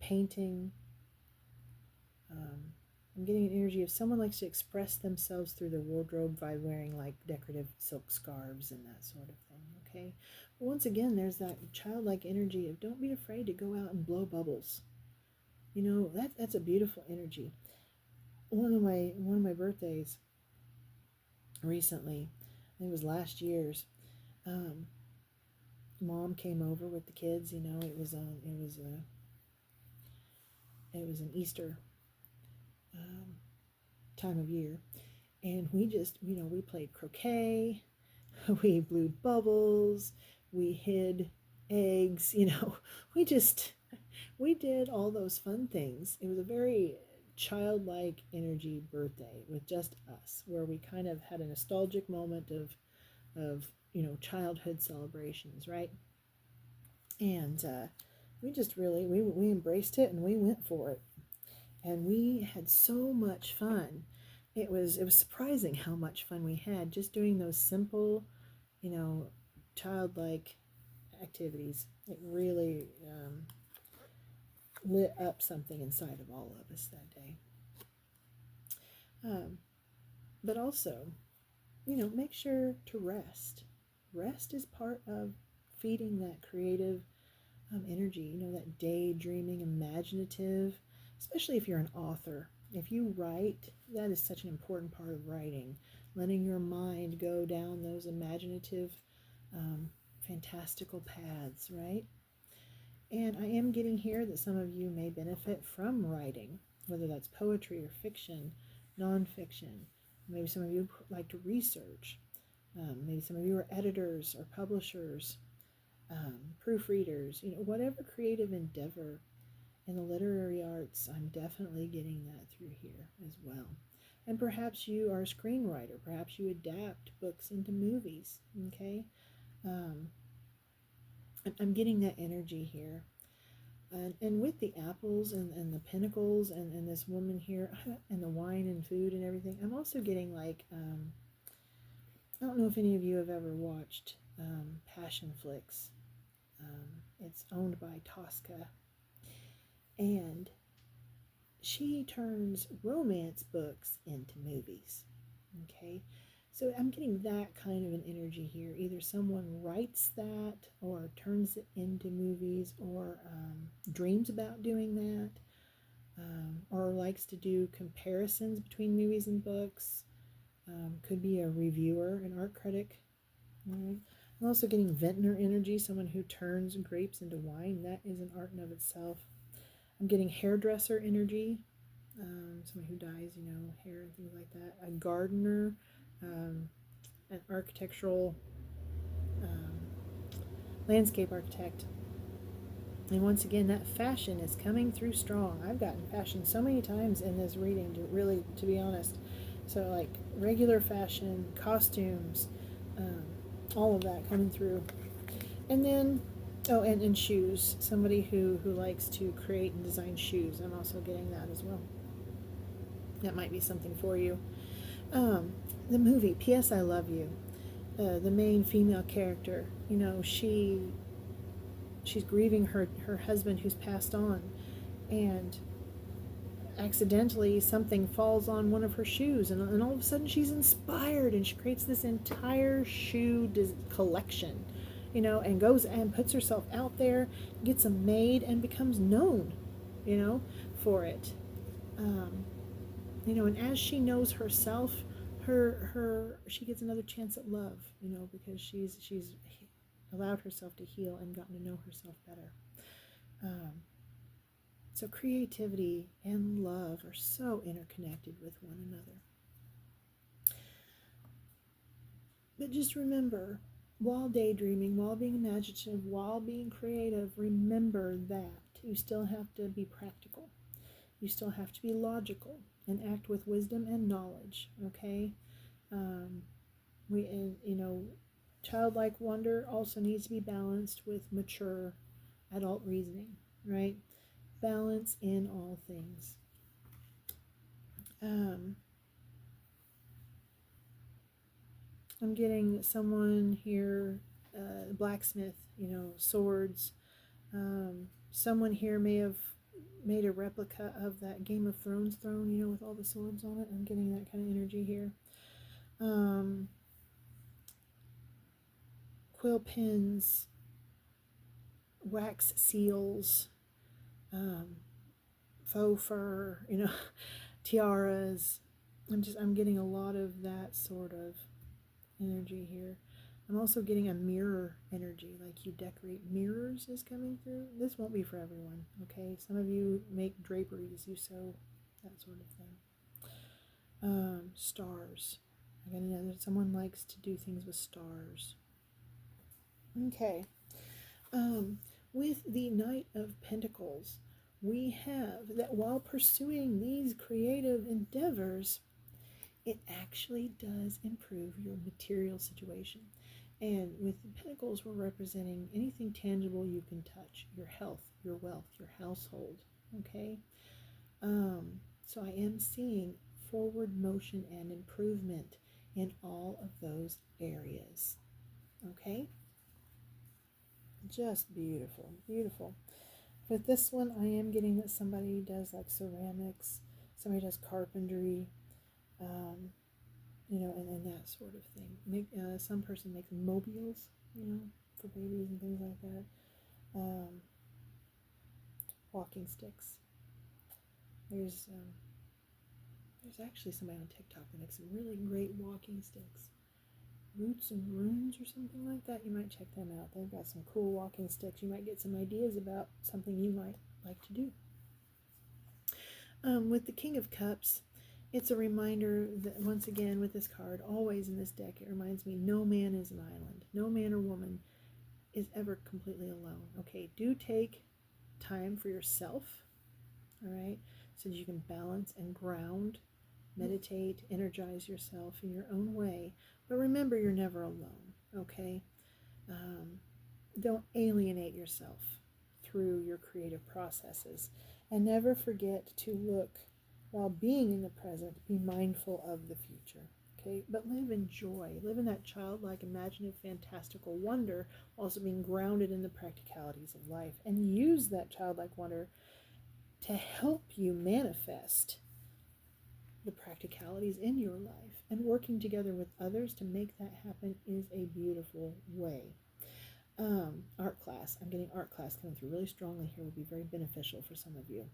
painting. I'm getting an energy of someone likes to express themselves through their wardrobe by wearing like decorative silk scarves and that sort of thing. okay? But once again, there's that childlike energy of don't be afraid to go out and blow bubbles. You know, that's a beautiful energy. One of my birthdays recently, I think it was last year's, um, mom came over with the kids. You know, it was an Easter um, time of year, and we just, you know, we played croquet, we blew bubbles, we hid eggs, you know, we just, we did all those fun things. It was a very childlike energy birthday with just us, where we kind of had a nostalgic moment of you know, childhood celebrations, right? And we just really, we embraced it and we went for it. And we had so much fun. It was surprising how much fun we had just doing those simple, you know, childlike activities. It really lit up something inside of all of us that day. Um, but also, you know, make sure to rest. Rest is part of feeding that creative energy, you know, that daydreaming, imaginative, especially if you're an author. If you write, that is such an important part of writing, letting your mind go down those imaginative, fantastical paths, right? And I am getting here that some of you may benefit from writing, whether that's poetry or fiction, nonfiction. Maybe some of you like to research. Maybe some of you are editors or publishers, proofreaders, you know, whatever creative endeavor in the literary arts, I'm definitely getting that through here as well. And perhaps you are a screenwriter, perhaps you adapt books into movies, okay? Um, I'm getting that energy here. And with the apples and the pinnacles and this woman here and the wine and food and everything, I'm also getting like, I don't know if any of you have ever watched Passion Flicks. It's owned by Tosca. And she turns romance books into movies. Okay? So I'm getting that kind of an energy here. Either someone writes that or turns it into movies or dreams about doing that or likes to do comparisons between movies and books. Could be a reviewer, an art critic. All right. I'm also getting vintner energy, someone who turns grapes into wine. That is an art in of itself. I'm getting hairdresser energy, someone who dyes, you know, hair and things like that. A gardener, an architectural landscape architect. And once again, that fashion is coming through strong. I've gotten fashion so many times in this reading, to be honest. So like regular fashion, costumes, all of that coming through. And then, oh, and shoes. Somebody who likes to create and design shoes. I'm also getting that as well. That might be something for you. The movie, P.S. I Love You. The main female character, you know, she's grieving her husband who's passed on, and accidentally something falls on one of her shoes, and all of a sudden she's inspired and she creates this entire shoe collection, you know, and goes and puts herself out there, gets them made, and becomes known, you know, for it. You know, and as she knows herself, she gets another chance at love, you know, because she's allowed herself to heal and gotten to know herself better. So creativity and love are so interconnected with one another. But just remember, while daydreaming, while being imaginative, while being creative, remember that you still have to be practical. You still have to be logical and act with wisdom and knowledge, okay? You know, childlike wonder also needs to be balanced with mature adult reasoning, right? Balance in all things. I'm getting someone here, blacksmith, you know, swords. Someone here may have made a replica of that Game of Thrones throne, you know, with all the swords on it. I'm getting that kind of energy here. quill pens, wax seals, faux fur, tiaras. I'm getting a lot of that sort of energy here. I'm also getting a mirror energy, like you decorate mirrors is coming through. This won't be for everyone, okay? Some of you make draperies, you sew, that sort of thing. Stars. I got another, someone likes to do things with stars. Okay. With the Knight of Pentacles, we have that while pursuing these creative endeavors, it actually does improve your material situation. And with the pentacles, we're representing anything tangible you can touch, your health, your wealth, your household, okay? So I am seeing forward motion and improvement in all of those areas, okay? Just beautiful, beautiful. With this one, I am getting that somebody does like ceramics, somebody does carpentry, and that sort of thing. Some person makes mobiles, for babies and things like that. Walking sticks. There's actually somebody on TikTok that makes some really great walking sticks. Roots and Runes or something like that. You might check them out. They've got some cool walking sticks. You might get some ideas about something you might like to do. With the King of Cups, it's a reminder that, once again, with this card, always in this deck, it reminds me no man is an island. No man or woman is ever completely alone. Okay, do take time for yourself, all right, so that you can balance and ground, meditate, energize yourself in your own way. But remember, you're never alone, okay? Don't alienate yourself through your creative processes. And never forget to look, while being in the present, be mindful of the future, okay? But live in joy. Live in that childlike, imaginative, fantastical wonder, also being grounded in the practicalities of life. And use that childlike wonder to help you manifest the practicalities in your life. And working together with others to make that happen is a beautiful way. Art class. I'm getting art class coming through really strongly here. Will be very beneficial for some of you.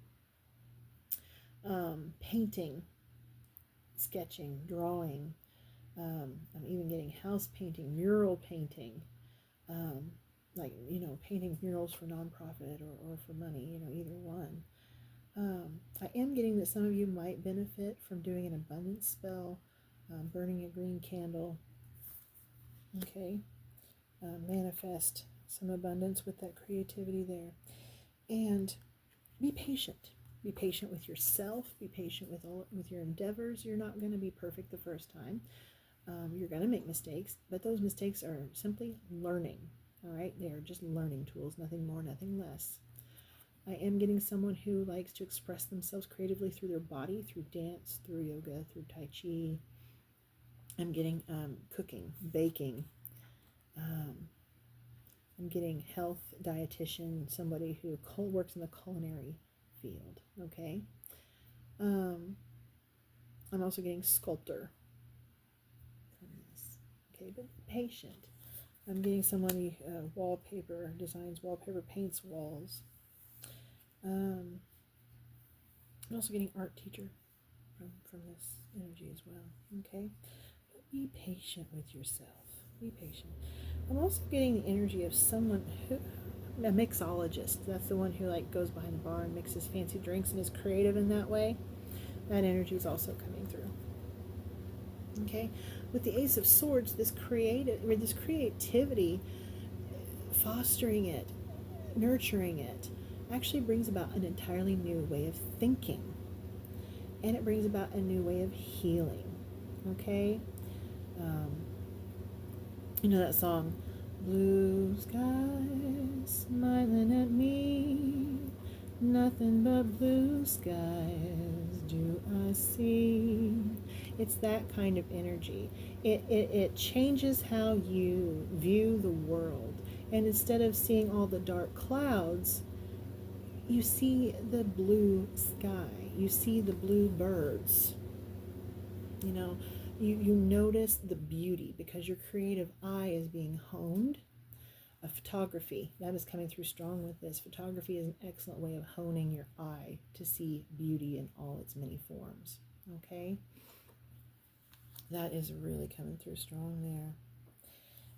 Painting, sketching, drawing. I'm even getting house painting, mural painting. Painting murals for nonprofit or for money, either one. I am getting that some of you might benefit from doing an abundance spell, burning a green candle. Okay. Manifest some abundance with that creativity there. And be patient. Be patient with yourself. Be patient with your endeavors. You're not going to be perfect the first time. You're going to make mistakes, but those mistakes are simply learning. All right? They are just learning tools, nothing more, nothing less. I am getting someone who likes to express themselves creatively through their body, through dance, through yoga, through Tai Chi. I'm getting cooking, baking. I'm getting health, dietitian, somebody who works in the culinary field, okay? I'm also getting sculptor from this, okay? But be patient. I'm getting somebody wallpaper, designs wallpaper, paints walls. I'm also getting art teacher from this energy as well, okay? But be patient with yourself. Be patient. I'm also getting the energy of someone a mixologist. That's the one who goes behind the bar and mixes fancy drinks and is creative in that way. That energy is also coming through. Okay, with the Ace of Swords, this creativity, fostering it, nurturing it, actually brings about an entirely new way of thinking, and it brings about a new way of healing. Okay. That song, blue skies smiling at me, nothing but blue skies do I see. It's that kind of energy. It changes how you view the world, and instead of seeing all the dark clouds, you see the blue sky, you see the blue birds. You notice the beauty because your creative eye is being honed, photography, that is coming through strong with this. Photography is an excellent way of honing your eye to see beauty in all its many forms. Okay? That is really coming through strong there.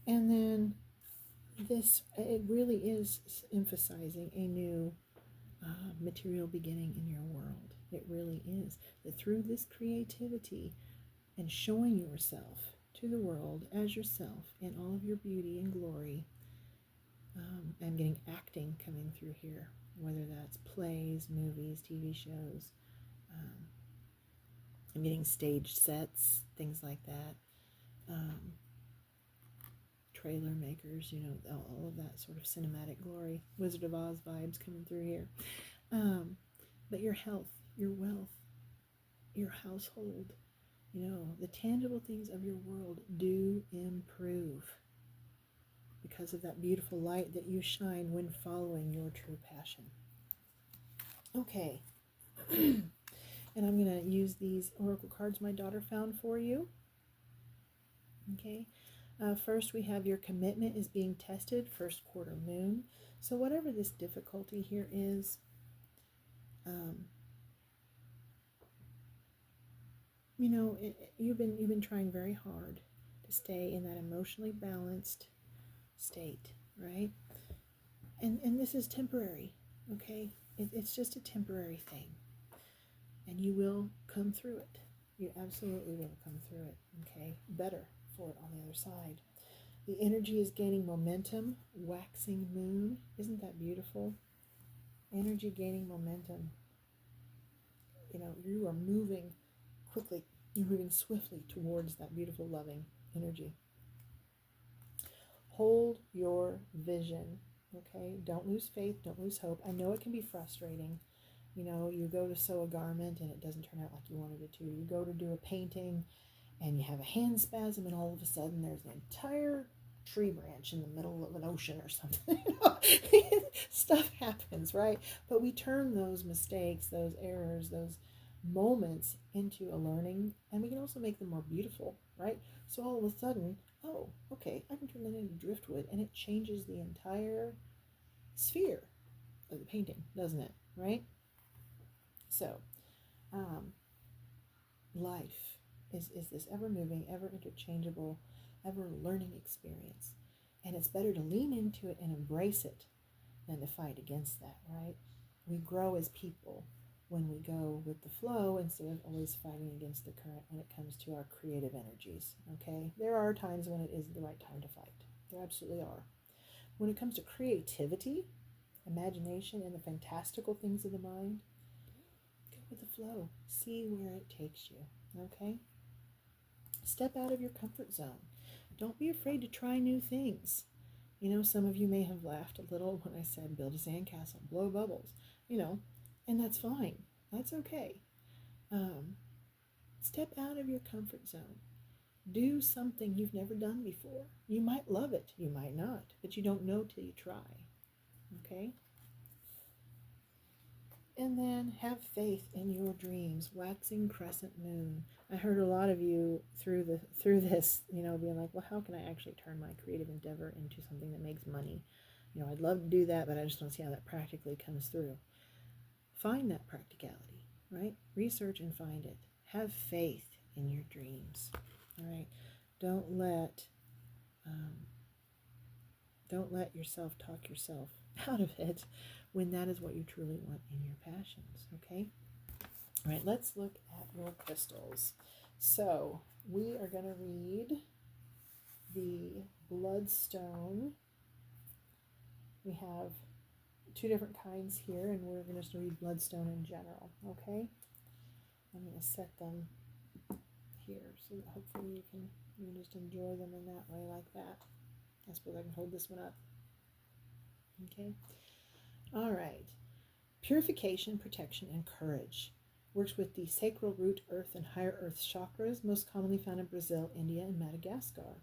And then this, it really is emphasizing a new material beginning in your world. It really is. That through this creativity and showing yourself to the world as yourself in all of your beauty and glory, I'm getting acting coming through here, whether that's plays, movies, TV shows. I'm getting stage sets, things like that. Trailer makers, you know, all of that sort of cinematic glory. Wizard of Oz vibes coming through here. But your health, your wealth, your household, you know, the tangible things of your world do improve because of that beautiful light that you shine when following your true passion. Okay. And I'm going to use these oracle cards my daughter found for you. Okay. First, we have your commitment is being tested, first quarter moon. So whatever this difficulty here is, you know, you've been trying very hard to stay in that emotionally balanced state, right? And this is temporary, okay? It's just a temporary thing. And you will come through it. You absolutely will come through it, okay? Better for it on the other side. The energy is gaining momentum, waxing moon. Isn't that beautiful? Energy gaining momentum. You know, you are moving quickly. You're moving swiftly towards that beautiful, loving energy. Hold your vision, okay? Don't lose faith. Don't lose hope. I know it can be frustrating. You know, you go to sew a garment and it doesn't turn out like you wanted it to. You go to do a painting and you have a hand spasm and all of a sudden there's an entire tree branch in the middle of an ocean or something. Stuff happens, right? But we turn those mistakes, those errors, those moments into a learning, and we can also make them more beautiful, right? So all of a sudden, oh, okay, I can turn that into driftwood, and it changes the entire sphere of the painting, doesn't it, right? So, life is this ever-moving, ever-interchangeable, ever-learning experience. And it's better to lean into it and embrace it than to fight against that, right? We grow as people when we go with the flow instead of always fighting against the current when it comes to our creative energies, okay? There are times when it is the right time to fight. There absolutely are. When it comes to creativity, imagination, and the fantastical things of the mind, go with the flow. See where it takes you, okay? Step out of your comfort zone. Don't be afraid to try new things. You know, some of you may have laughed a little when I said build a sandcastle, blow bubbles, you know, and that's fine. That's okay. Step out of your comfort zone. Do something you've never done before. You might love it, you might not, but you don't know till you try, okay? And then have faith in your dreams. Waxing crescent moon. I heard a lot of you through this, you know, being like, well, how can I actually turn my creative endeavor into something that makes money? You know, I'd love to do that, but I just don't see how that practically comes through. Find that practicality, right? Research and find it. Have faith in your dreams, all right? Don't let yourself talk yourself out of it when that is what you truly want in your passions, okay? All right, let's look at your crystals. So we are going to read the bloodstone. We have two different kinds here, and we're going to read bloodstone in general, okay? I'm going to set them here so that hopefully you can just enjoy them in that way like that. I suppose I can hold this one up. Okay. All right. Purification, protection, and courage. Works with the sacral root earth and higher earth chakras, most commonly found in Brazil, India, and Madagascar.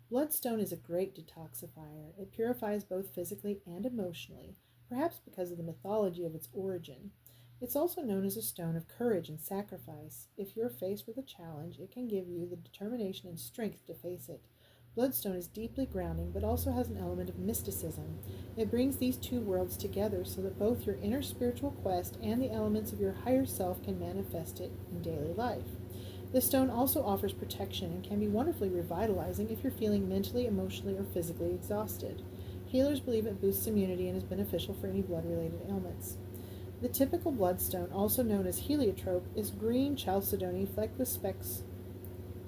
Bloodstone is a great detoxifier. It purifies both physically and emotionally, perhaps because of the mythology of its origin. It's also known as a stone of courage and sacrifice. If you're faced with a challenge, it can give you the determination and strength to face it. Bloodstone is deeply grounding, but also has an element of mysticism. It brings these two worlds together so that both your inner spiritual quest and the elements of your higher self can manifest it in daily life. This stone also offers protection and can be wonderfully revitalizing if you're feeling mentally, emotionally, or physically exhausted. Healers believe it boosts immunity and is beneficial for any blood-related ailments. The typical bloodstone, also known as heliotrope, is green chalcedony flecked with specks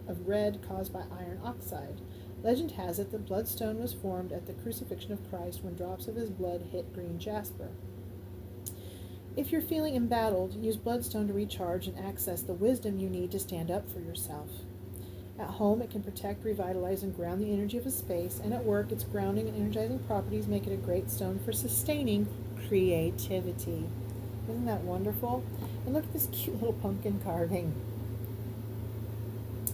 of red caused by iron oxide. Legend has it that bloodstone was formed at the crucifixion of Christ when drops of his blood hit green jasper. If you're feeling embattled, use bloodstone to recharge and access the wisdom you need to stand up for yourself. At home, it can protect, revitalize, and ground the energy of a space, and at work, its grounding and energizing properties make it a great stone for sustaining creativity. Isn't that wonderful? And look at this cute little pumpkin carving.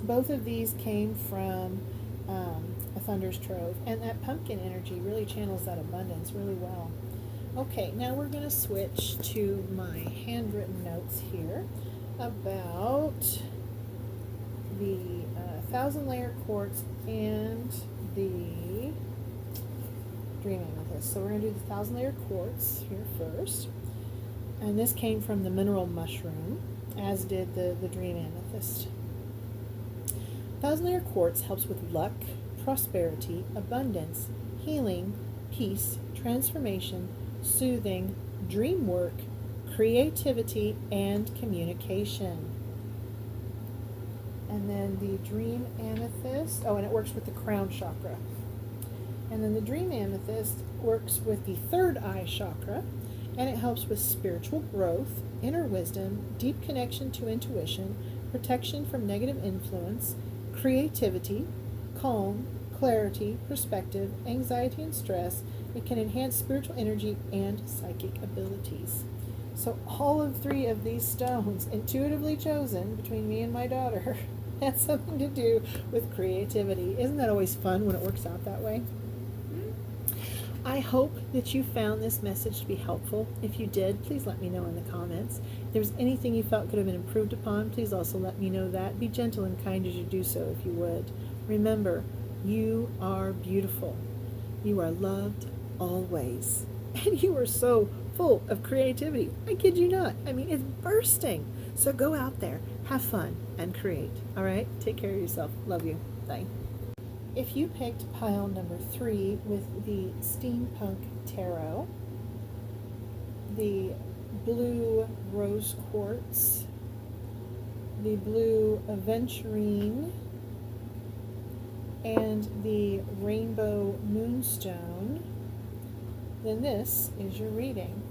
Both of these came from a Thunder's Trove, and that pumpkin energy really channels that abundance really well. Okay, now we're going to switch to my handwritten notes here about the 1,000-layer quartz and the dream amethyst. So we're going to do the 1,000-layer quartz here first. And this came from the mineral mushroom, as did the dream amethyst. 1,000-layer quartz helps with luck, prosperity, abundance, healing, peace, transformation, soothing, dream work, creativity, and communication. And then the dream amethyst, and it works with the crown chakra. And then the dream amethyst works with the third eye chakra, and it helps with spiritual growth, inner wisdom, deep connection to intuition, protection from negative influence, creativity, calm, clarity, perspective, anxiety, and stress. It can enhance spiritual energy and psychic abilities. So all of three of these stones, intuitively chosen between me and my daughter, had something to do with creativity. Isn't that always fun when it works out that way? I hope that you found this message to be helpful. If you did, please let me know in the comments. If there's anything you felt could have been improved upon, please also let me know that. Be gentle and kind as you do so if you would. Remember, you are beautiful. You are loved always. And you are so full of creativity. I kid you not. I mean, it's bursting. So go out there, have fun, and create. All right? Take care of yourself. Love you. Bye. If you picked pile number 3 with the Steampunk Tarot, the blue rose quartz, the blue aventurine, and the rainbow moonstone, then this is your reading.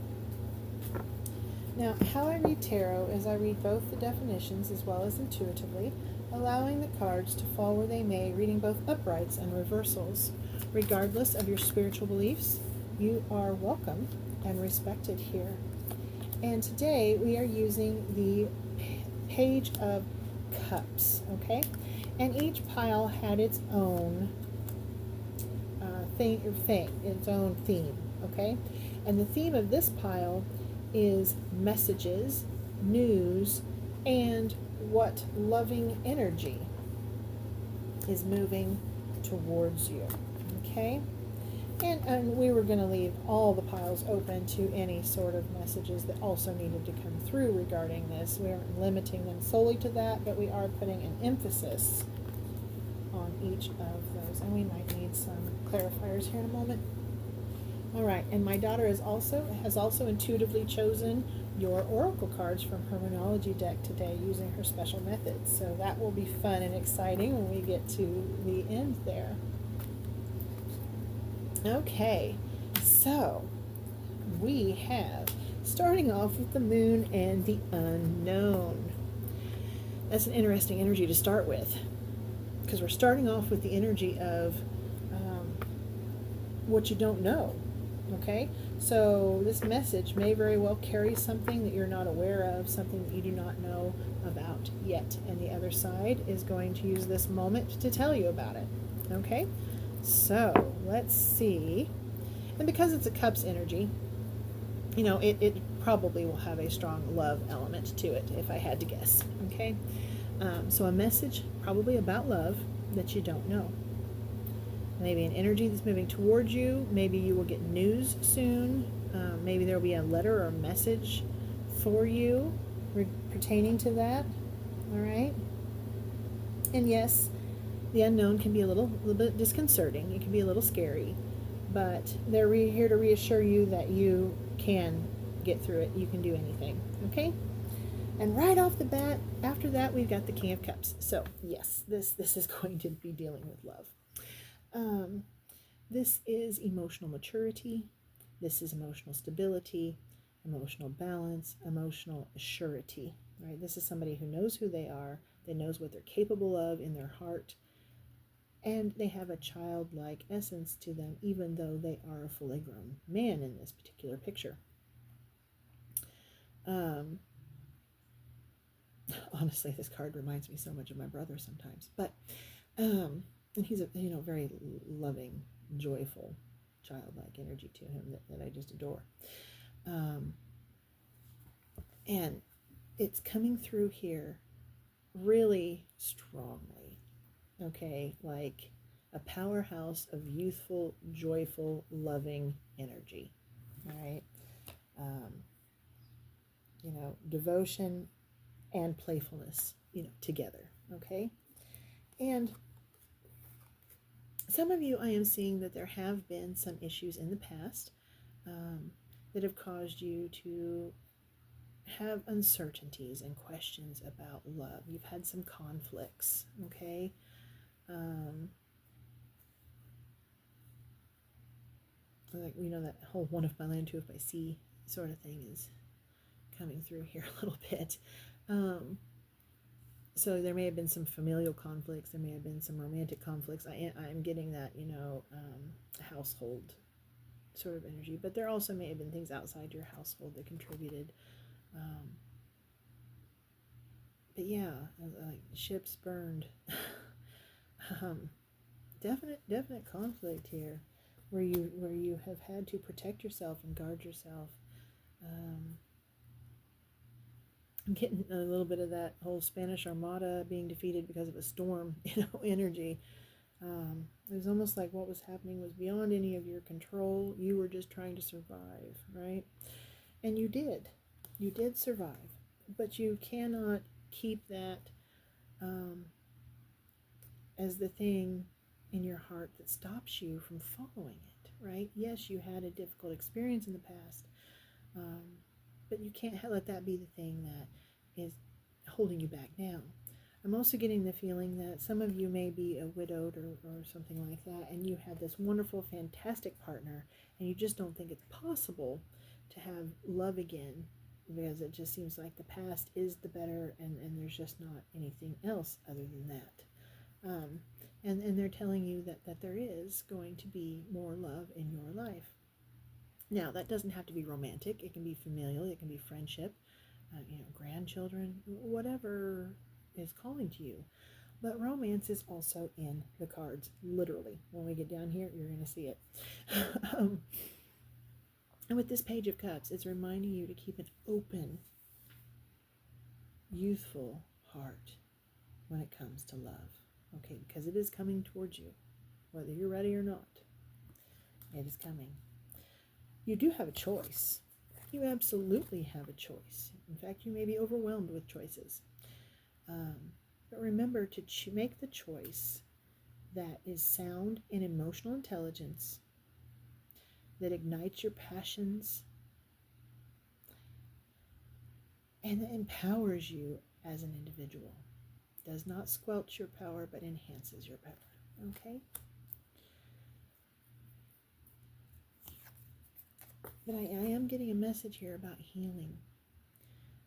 Now, how I read tarot is I read both the definitions as well as intuitively, allowing the cards to fall where they may, reading both uprights and reversals. Regardless of your spiritual beliefs, you are welcome and respected here. And today we are using the Page of Cups, okay? And each pile had its own its own theme, okay? And the theme of this pile is messages, news, and what loving energy is moving towards you, okay? And we were going to leave all the piles open to any sort of messages that also needed to come through regarding this. We aren't limiting them solely to that, but we are putting an emphasis on each of those. And we might need some clarifiers here in a moment. All right, and my daughter has also intuitively chosen your oracle cards from her Moonology deck today using her special methods. So that will be fun and exciting when we get to the end there. Okay, so we have, starting off with the moon and the unknown. That's an interesting energy to start with, because we're starting off with the energy of what you don't know. Okay, so this message may very well carry something that you're not aware of, something that you do not know about yet, and the other side is going to use this moment to tell you about it. Okay, so let's see. And because it's a cups energy, you know, it probably will have a strong love element to it, if I had to guess. Okay, so a message probably about love that you don't know. maybe an energy that's moving towards you. Maybe you will get news soon. Maybe there will be a letter or a message for you pertaining to that. All right. And yes, the unknown can be a little bit disconcerting. It can be a little scary, but they're here to reassure you that you can get through it. You can do anything. Okay. And right off the bat, after that, we've got the King of Cups. So yes, this is going to be dealing with love. This is emotional maturity. This is emotional stability, emotional balance, emotional assurity. Right? This is somebody who knows who they are. They knows what they're capable of in their heart. And they have a childlike essence to them, even though they are a fully grown man in this particular picture. Honestly, this card reminds me so much of my brother sometimes. But and he's a very loving, joyful, childlike energy to him that I just adore. And it's coming through here really strongly. Okay, like a powerhouse of youthful, joyful, loving energy. All right. Devotion and playfulness, together. Okay. And some of you, I am seeing that there have been some issues in the past that have caused you to have uncertainties and questions about love. You've had some conflicts, okay? Like, that whole one if by land, two if by sea sort of thing is coming through here a little bit. So there may have been some familial conflicts. There may have been some romantic conflicts. I'm getting that, household sort of energy. But there also may have been things outside your household that contributed. But yeah, like ships burned. Definite conflict here, where you have had to protect yourself and guard yourself. I'm getting a little bit of that whole Spanish Armada being defeated because of a storm, energy. It was almost like what was happening was beyond any of your control. You were just trying to survive, right? And you did survive, but you cannot keep that as the thing in your heart that stops you from following it, right? Yes, you had a difficult experience in the past, but you can't let that be the thing that is holding you back now. I'm also getting the feeling that some of you may be a widowed or something like that, and you have this wonderful, fantastic partner, and you just don't think it's possible to have love again, because it just seems like the past is the better, and there's just not anything else other than that. And they're telling you that there is going to be more love in your life. Now, that doesn't have to be romantic. It can be familial. It can be friendship, grandchildren, whatever is calling to you. But romance is also in the cards, literally. When we get down here, you're going to see it. And with this Page of Cups, it's reminding you to keep an open, youthful heart when it comes to love. Okay, because it is coming towards you, whether you're ready or not. It is coming. You do have a choice. You absolutely have a choice. In fact, you may be overwhelmed with choices. But remember to make the choice that is sound in emotional intelligence, that ignites your passions, and that empowers you as an individual. Does not squelch your power, but enhances your power. Okay? But I am getting a message here about healing.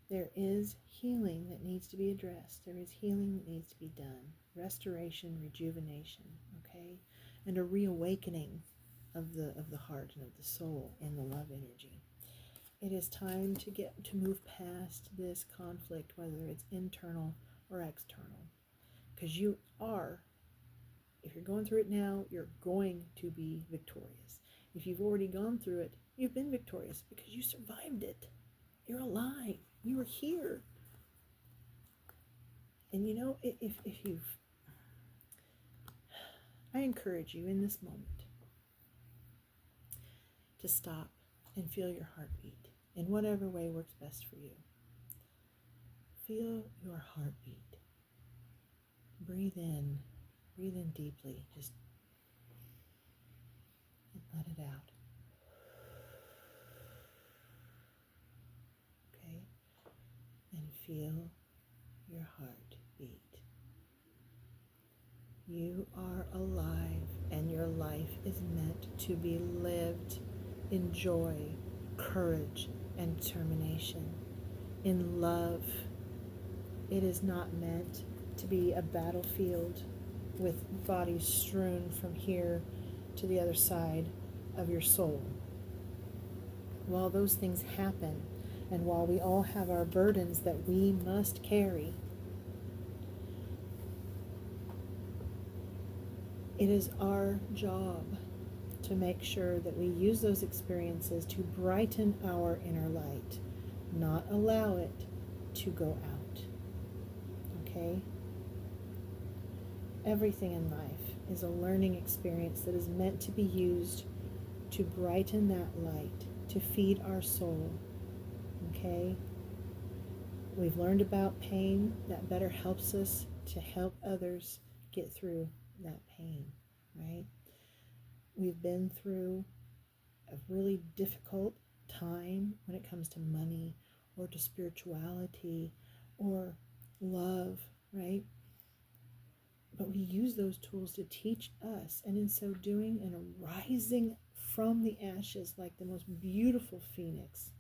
There is healing that needs to be addressed. There is healing that needs to be done. Restoration, rejuvenation, okay? And a reawakening of the heart and of the soul in the love energy. It is time to move past this conflict, whether it's internal or external. Because you are, if you're going through it now, you're going to be victorious. If you've already gone through it, you've been victorious because you survived it. You're alive. You are here. And if you've, I encourage you in this moment to stop and feel your heartbeat in whatever way works best for you. Feel your heartbeat. Breathe in deeply, just and let it out. Okay? And feel your heart beat. You are alive, and your life is meant to be lived in joy, courage, and determination, in love. It is not meant to be a battlefield with bodies strewn from here to the other side of your soul. While those things happen, and while we all have our burdens that we must carry, it is our job to make sure that we use those experiences to brighten our inner light, not allow it to go out. Okay? Everything in life is a learning experience that is meant to be used to brighten that light, to feed our soul. Okay? We've learned about pain. That better helps us to help others get through that pain, right? We've been through a really difficult time when it comes to money or to spirituality or love, right? But we use those tools to teach us, and in so doing, and arising from the ashes like the most beautiful phoenix,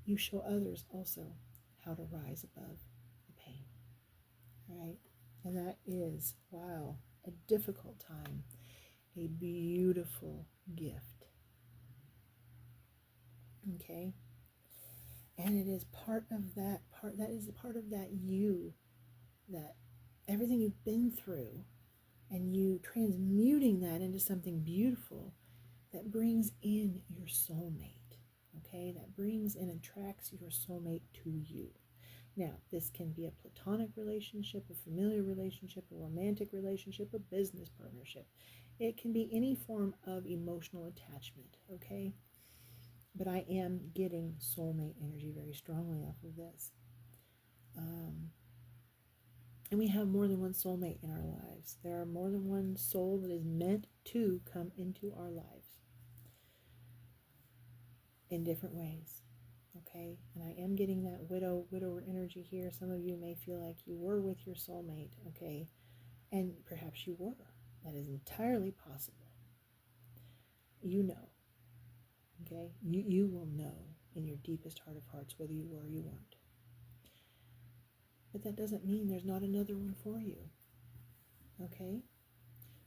you show others also how to rise above the pain, right? And that is, wow, a difficult time, a beautiful gift. Okay? And it is part of that you, that everything you've been through, and you transmuting that into something beautiful that brings in your soulmate. Okay? That brings and attracts your soulmate to you. Now, this can be a platonic relationship, a familiar relationship, a romantic relationship, a business partnership. It can be any form of emotional attachment, okay? But I am getting soulmate energy very strongly off of this. And we have more than one soulmate in our lives. There are more than one soul that is meant to come into our lives in different ways. Okay, and I am getting that widower energy here. Some of you may feel like you were with your soulmate, okay, and perhaps you were. That is entirely possible. You know, okay, you will know in your deepest heart of hearts whether you were or you weren't. But that doesn't mean there's not another one for you, okay?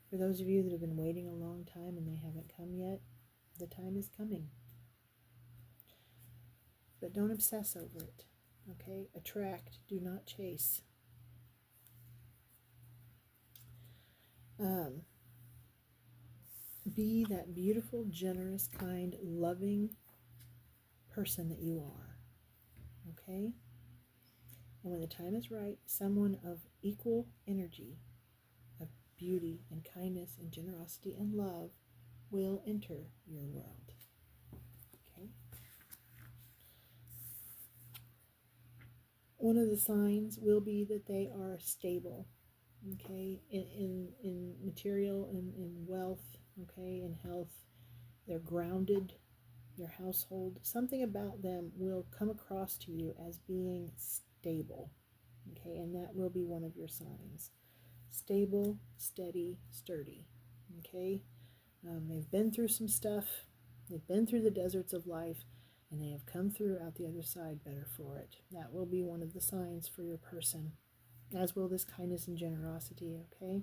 For those of you that have been waiting a long time and they haven't come yet, the time is coming. But don't obsess over it, okay? Attract, do not chase. Be that beautiful, generous, kind, loving person that you are, okay? And when the time is right, someone of equal energy, of beauty and kindness and generosity and love will enter your world, okay? One of the signs will be that they are stable, okay, in material, in wealth, okay, in health. They're grounded, your household. Something about them will come across to you as being stable, okay, and that will be one of your signs. Stable, steady, sturdy, okay. They've been through some stuff. They've been through the deserts of life, and they have come through out the other side better for it. That will be one of the signs for your person, as will this kindness and generosity, okay?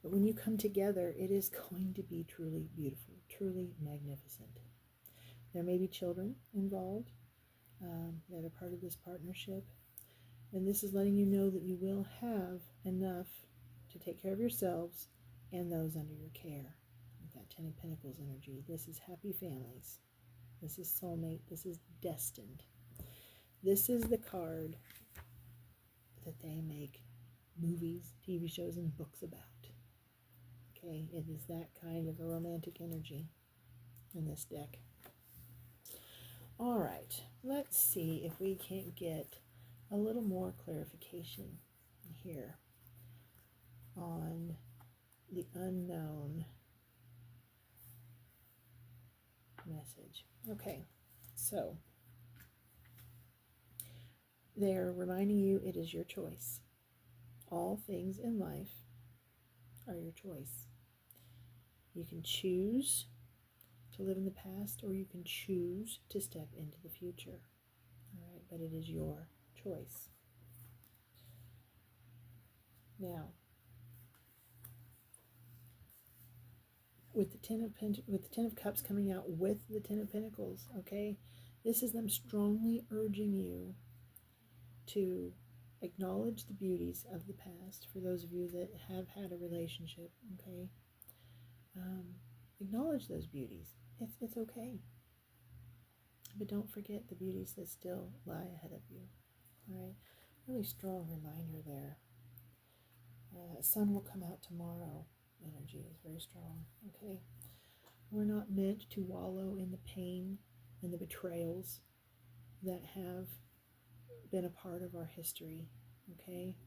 But when you come together, it is going to be truly beautiful, truly magnificent. There may be children involved that are part of this partnership, and this is letting you know that you will have enough to take care of yourselves and those under your care. With that Ten of Pentacles energy, this is happy families. This is soulmate. This is destined. This is the card that they make movies, TV shows, and books about. Okay, it is that kind of a romantic energy in this deck. All right, let's see if we can't get a little more clarification here on the unknown message. Okay, so they're reminding you it is your choice. All things in life are your choice. You can choose to live in the past, or you can choose to step into the future. All right, but it is your choice. Now, with the Ten of Cups coming out with the Ten of Pentacles, okay, this is them strongly urging you to acknowledge the beauties of the past. For those of you that have had a relationship, okay, acknowledge those beauties. It's okay, but don't forget the beauties that still lie ahead of you. All right, really strong reminder there. Sun will come out tomorrow. Energy is very strong. Okay, we're not meant to wallow in the pain and the betrayals that have been a part of our history. Okay,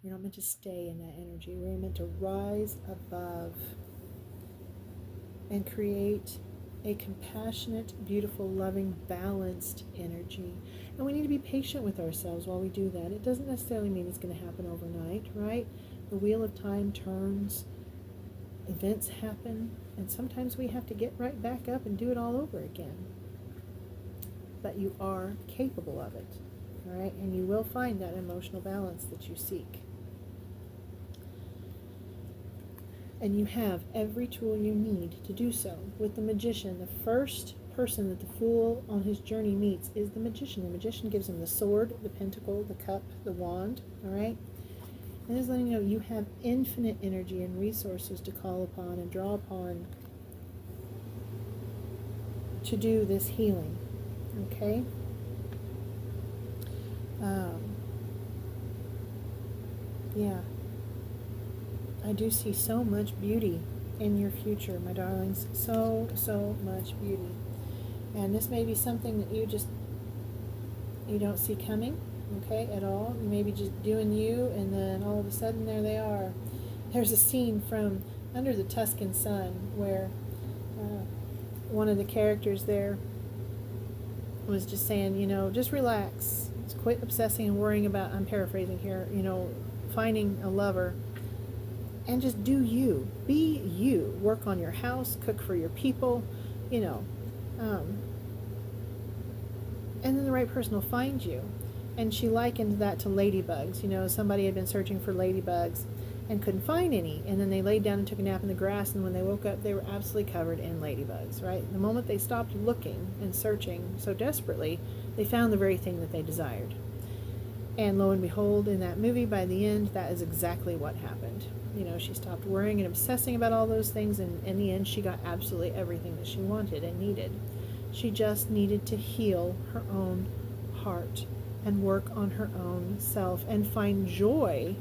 we're not meant to stay in that energy. We're meant to rise above and create a compassionate, beautiful, loving, balanced energy. And we need to be patient with ourselves while we do that. It doesn't necessarily mean it's going to happen overnight, right? The wheel of time turns, events happen, and sometimes we have to get right back up and do it all over again. But you are capable of it, all right? And you will find that emotional balance that you seek. And you have every tool you need to do so. With the Magician, the first person that the Fool on his journey meets is the Magician. The Magician gives him the sword, the pentacle, the cup, the wand, all right? And it's letting you know you have infinite energy and resources to call upon and draw upon to do this healing, okay? Yeah. I do see so much beauty in your future, my darlings. So much beauty. And this may be something that you don't see coming, okay, at all. You may be just doing you, and then all of a sudden there they are. There's a scene from Under the Tuscan Sun where one of the characters there was just saying, just relax. Just quit obsessing and worrying about, I'm paraphrasing here, finding a lover. And just do you. Be you. Work on your house, cook for your people, and then the right person will find you. And she likened that to ladybugs. Somebody had been searching for ladybugs and couldn't find any. And then they laid down and took a nap in the grass, and when they woke up, they were absolutely covered in ladybugs, right? The moment they stopped looking and searching so desperately, they found the very thing that they desired. And lo and behold, in that movie, by the end, that is exactly what happened. She stopped worrying and obsessing about all those things, and in the end, she got absolutely everything that she wanted and needed. She just needed to heal her own heart and work on her own self and find joy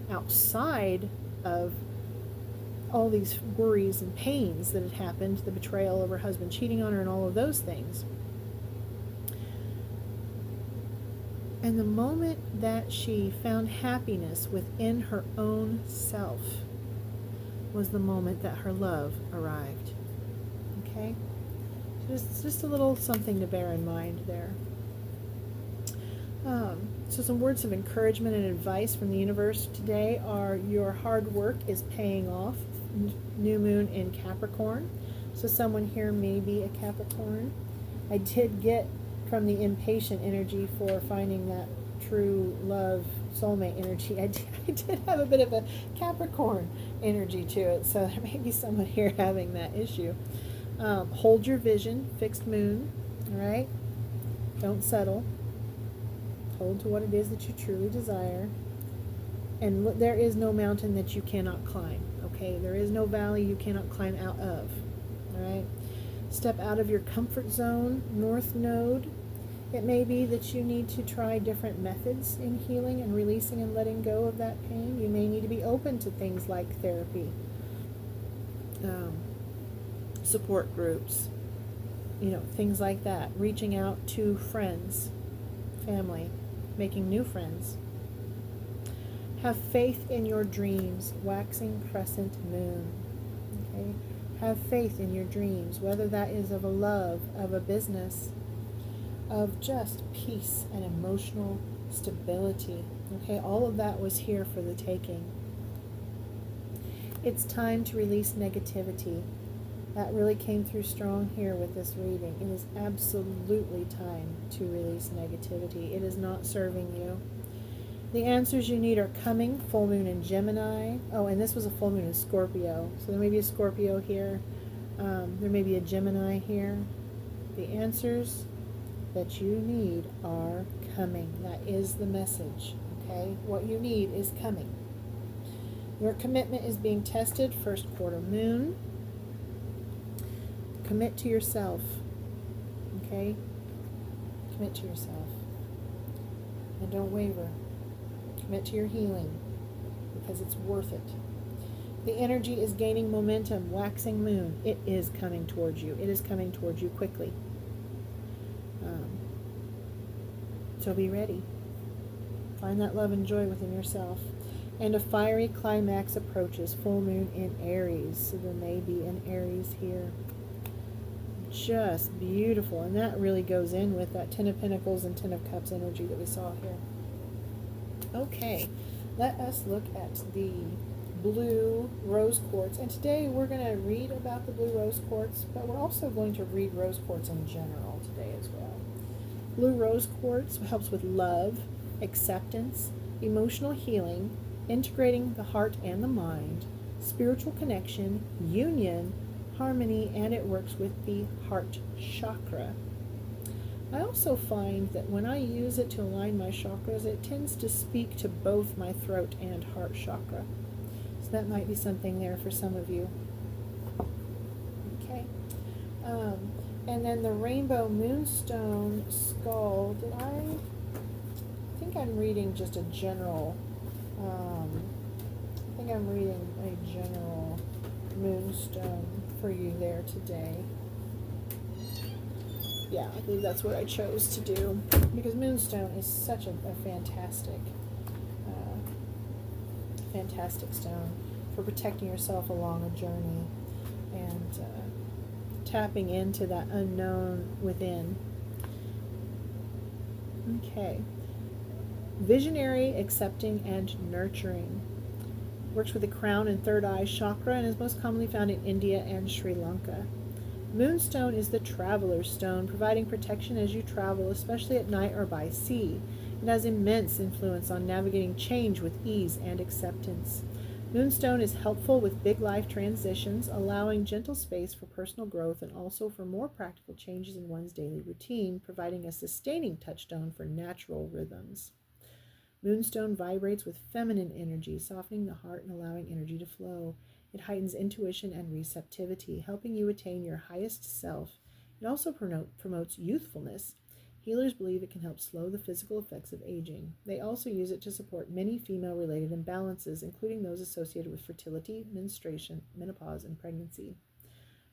outside of all these worries and pains that had happened, the betrayal of her husband cheating on her and all of those things. And the moment that she found happiness within her own self was the moment that her love arrived. Okay? Just a little something to bear in mind there. So some words of encouragement and advice from the universe today are your hard work is paying off. New moon in Capricorn. So someone here may be a Capricorn. I did get from the impatient energy for finding that true love soulmate energy. I did have a bit of a Capricorn energy to it, so there may be someone here having that issue. Hold your vision, fixed moon, all right? Don't settle. Hold to what it is that you truly desire. And there is no mountain that you cannot climb, okay? There is no valley you cannot climb out of, all right? Step out of your comfort zone, North Node. It may be that you need to try different methods in healing and releasing and letting go of that pain. You may need to be open to things like therapy, support groups, things like that. Reaching out to friends, family, making new friends. Have faith in your dreams, waxing crescent moon. Okay? Have faith in your dreams, whether that is of a love, of a business, of just peace and emotional stability. Okay, all of that was here for the taking. It's time to release negativity. That really came through strong here with this reading. It is absolutely time to release negativity. It is not serving you. The answers you need are coming. Full moon in Gemini. Oh, and this was a full moon in Scorpio. So there may be a Scorpio here. There may be a Gemini here. The answers that you need are coming. That is the message. Okay? What you need is coming. Your commitment is being tested. First quarter moon. Commit to yourself. Okay? Commit to yourself. And don't waver. Commit to your healing, because it's worth it. The energy is gaining momentum. Waxing moon. It is coming towards you. It is coming towards you quickly. So be ready. Find that love and joy within yourself. And a fiery climax approaches. Full moon in Aries. So there may be an Aries here. Just beautiful. And that really goes in with that Ten of Pentacles and Ten of Cups energy that we saw here. Okay, let us look at the blue rose quartz. And today we're going to read about the blue rose quartz, but we're also going to read rose quartz in general today as well. Blue rose quartz helps with love, acceptance, emotional healing, integrating the heart and the mind, spiritual connection, union, harmony, and it works with the heart chakra. I also find that when I use it to align my chakras, it tends to speak to both my throat and heart chakra. So that might be something there for some of you. Okay. And then the rainbow moonstone skull. I think I'm reading just a general, I think I'm reading a general moonstone for you there today. Yeah, I believe that's what I chose to do, because moonstone is such a fantastic, fantastic stone for protecting yourself along a journey and tapping into that unknown within. Okay. Visionary, accepting, and nurturing. Works with the crown and third eye chakra and is most commonly found in India and Sri Lanka. Moonstone is the traveler's stone, providing protection as you travel, especially at night or by sea. It has immense influence on navigating change with ease and acceptance. Moonstone is helpful with big life transitions, allowing gentle space for personal growth and also for more practical changes in one's daily routine, providing a sustaining touchstone for natural rhythms. Moonstone vibrates with feminine energy, softening the heart and allowing energy to flow. It heightens intuition and receptivity, helping you attain your highest self. It also promotes youthfulness. Healers believe it can help slow the physical effects of aging. They also use it to support many female-related imbalances, including those associated with fertility, menstruation, menopause, and pregnancy.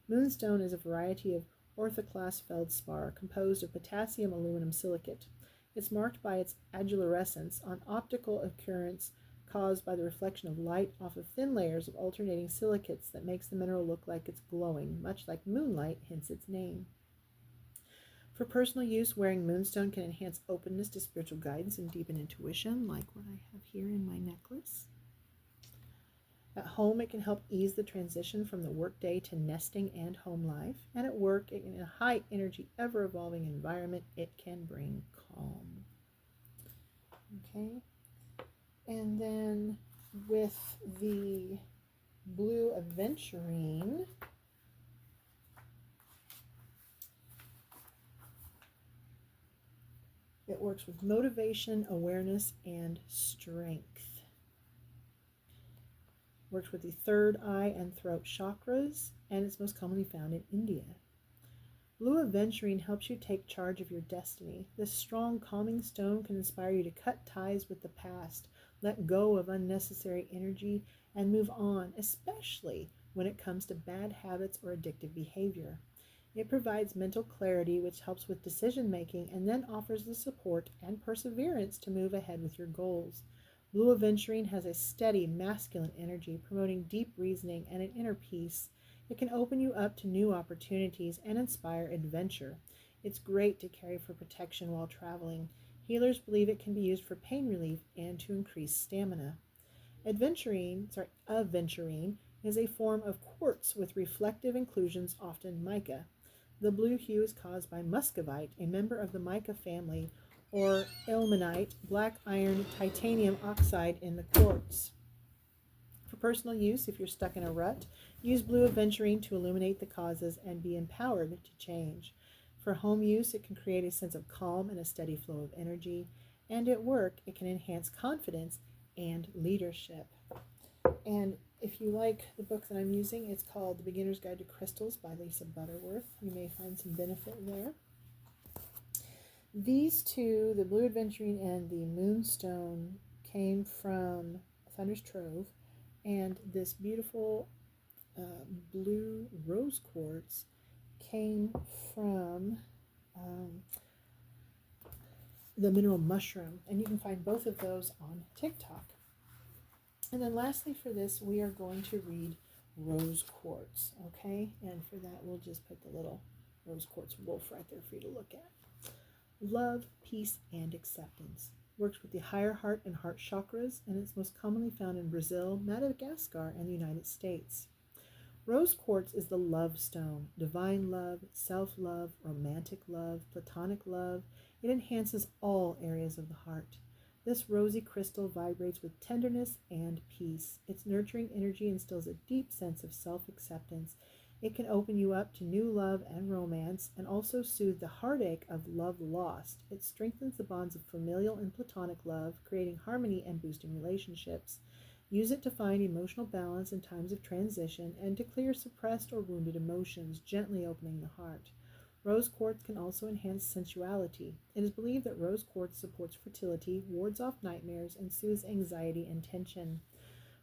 Moonstone is a variety of orthoclase feldspar composed of potassium aluminum silicate. It's marked by its agilurescence on optical occurrence caused by the reflection of light off of thin layers of alternating silicates that makes the mineral look like it's glowing, much like moonlight, hence its name. For personal use, wearing moonstone can enhance openness to spiritual guidance and deepen intuition, like what I have here in my necklace. At home, it can help ease the transition from the workday to nesting and home life. And at work, in a high-energy, ever-evolving environment, it can bring calm. Okay. And then with the blue aventurine, it works with motivation, awareness, and strength. Works with the third eye and throat chakras, and it's most commonly found in India. Blue aventurine helps you take charge of your destiny. This strong, calming stone can inspire you to cut ties with the past, let go of unnecessary energy, and move on, especially when it comes to bad habits or addictive behavior. It provides mental clarity, which helps with decision making, and then offers the support and perseverance to move ahead with your goals. Blue aventurine has a steady, masculine energy, promoting deep reasoning and an inner peace. It can open you up to new opportunities and inspire adventure. It's great to carry for protection while traveling. Healers believe it can be used for pain relief and to increase stamina. Aventurine is a form of quartz with reflective inclusions, often mica. The blue hue is caused by muscovite, a member of the mica family, or ilmenite, black iron titanium oxide in the quartz. For personal use, if you're stuck in a rut, use blue aventurine to illuminate the causes and be empowered to change. For home use, it can create a sense of calm and a steady flow of energy. And at work, it can enhance confidence and leadership. And if you like the book that I'm using, it's called The Beginner's Guide to Crystals by Lisa Butterworth. You may find some benefit there. These two, the blue aventurine and the moonstone, came from Thunder's Trove, and this beautiful blue rose quartz came from the mineral mushroom, and you can find both of those on TikTok. And then lastly for this, we are going to read rose quartz, okay? And for that, we'll just put the little rose quartz wolf right there for you to look at. Love, peace, and acceptance. Works with the higher heart and heart chakras, and it's most commonly found in Brazil, Madagascar, and the United States. Rose quartz is the love stone, divine love, self-love, romantic love, platonic love. It enhances all areas of the heart. This rosy crystal vibrates with tenderness and peace. Its nurturing energy instills a deep sense of self-acceptance. It can open you up to new love and romance, and also soothe the heartache of love lost. It strengthens the bonds of familial and platonic love, creating harmony and boosting relationships. Use it to find emotional balance in times of transition and to clear suppressed or wounded emotions, gently opening the heart. Rose quartz can also enhance sensuality. It is believed that rose quartz supports fertility, wards off nightmares, and soothes anxiety and tension.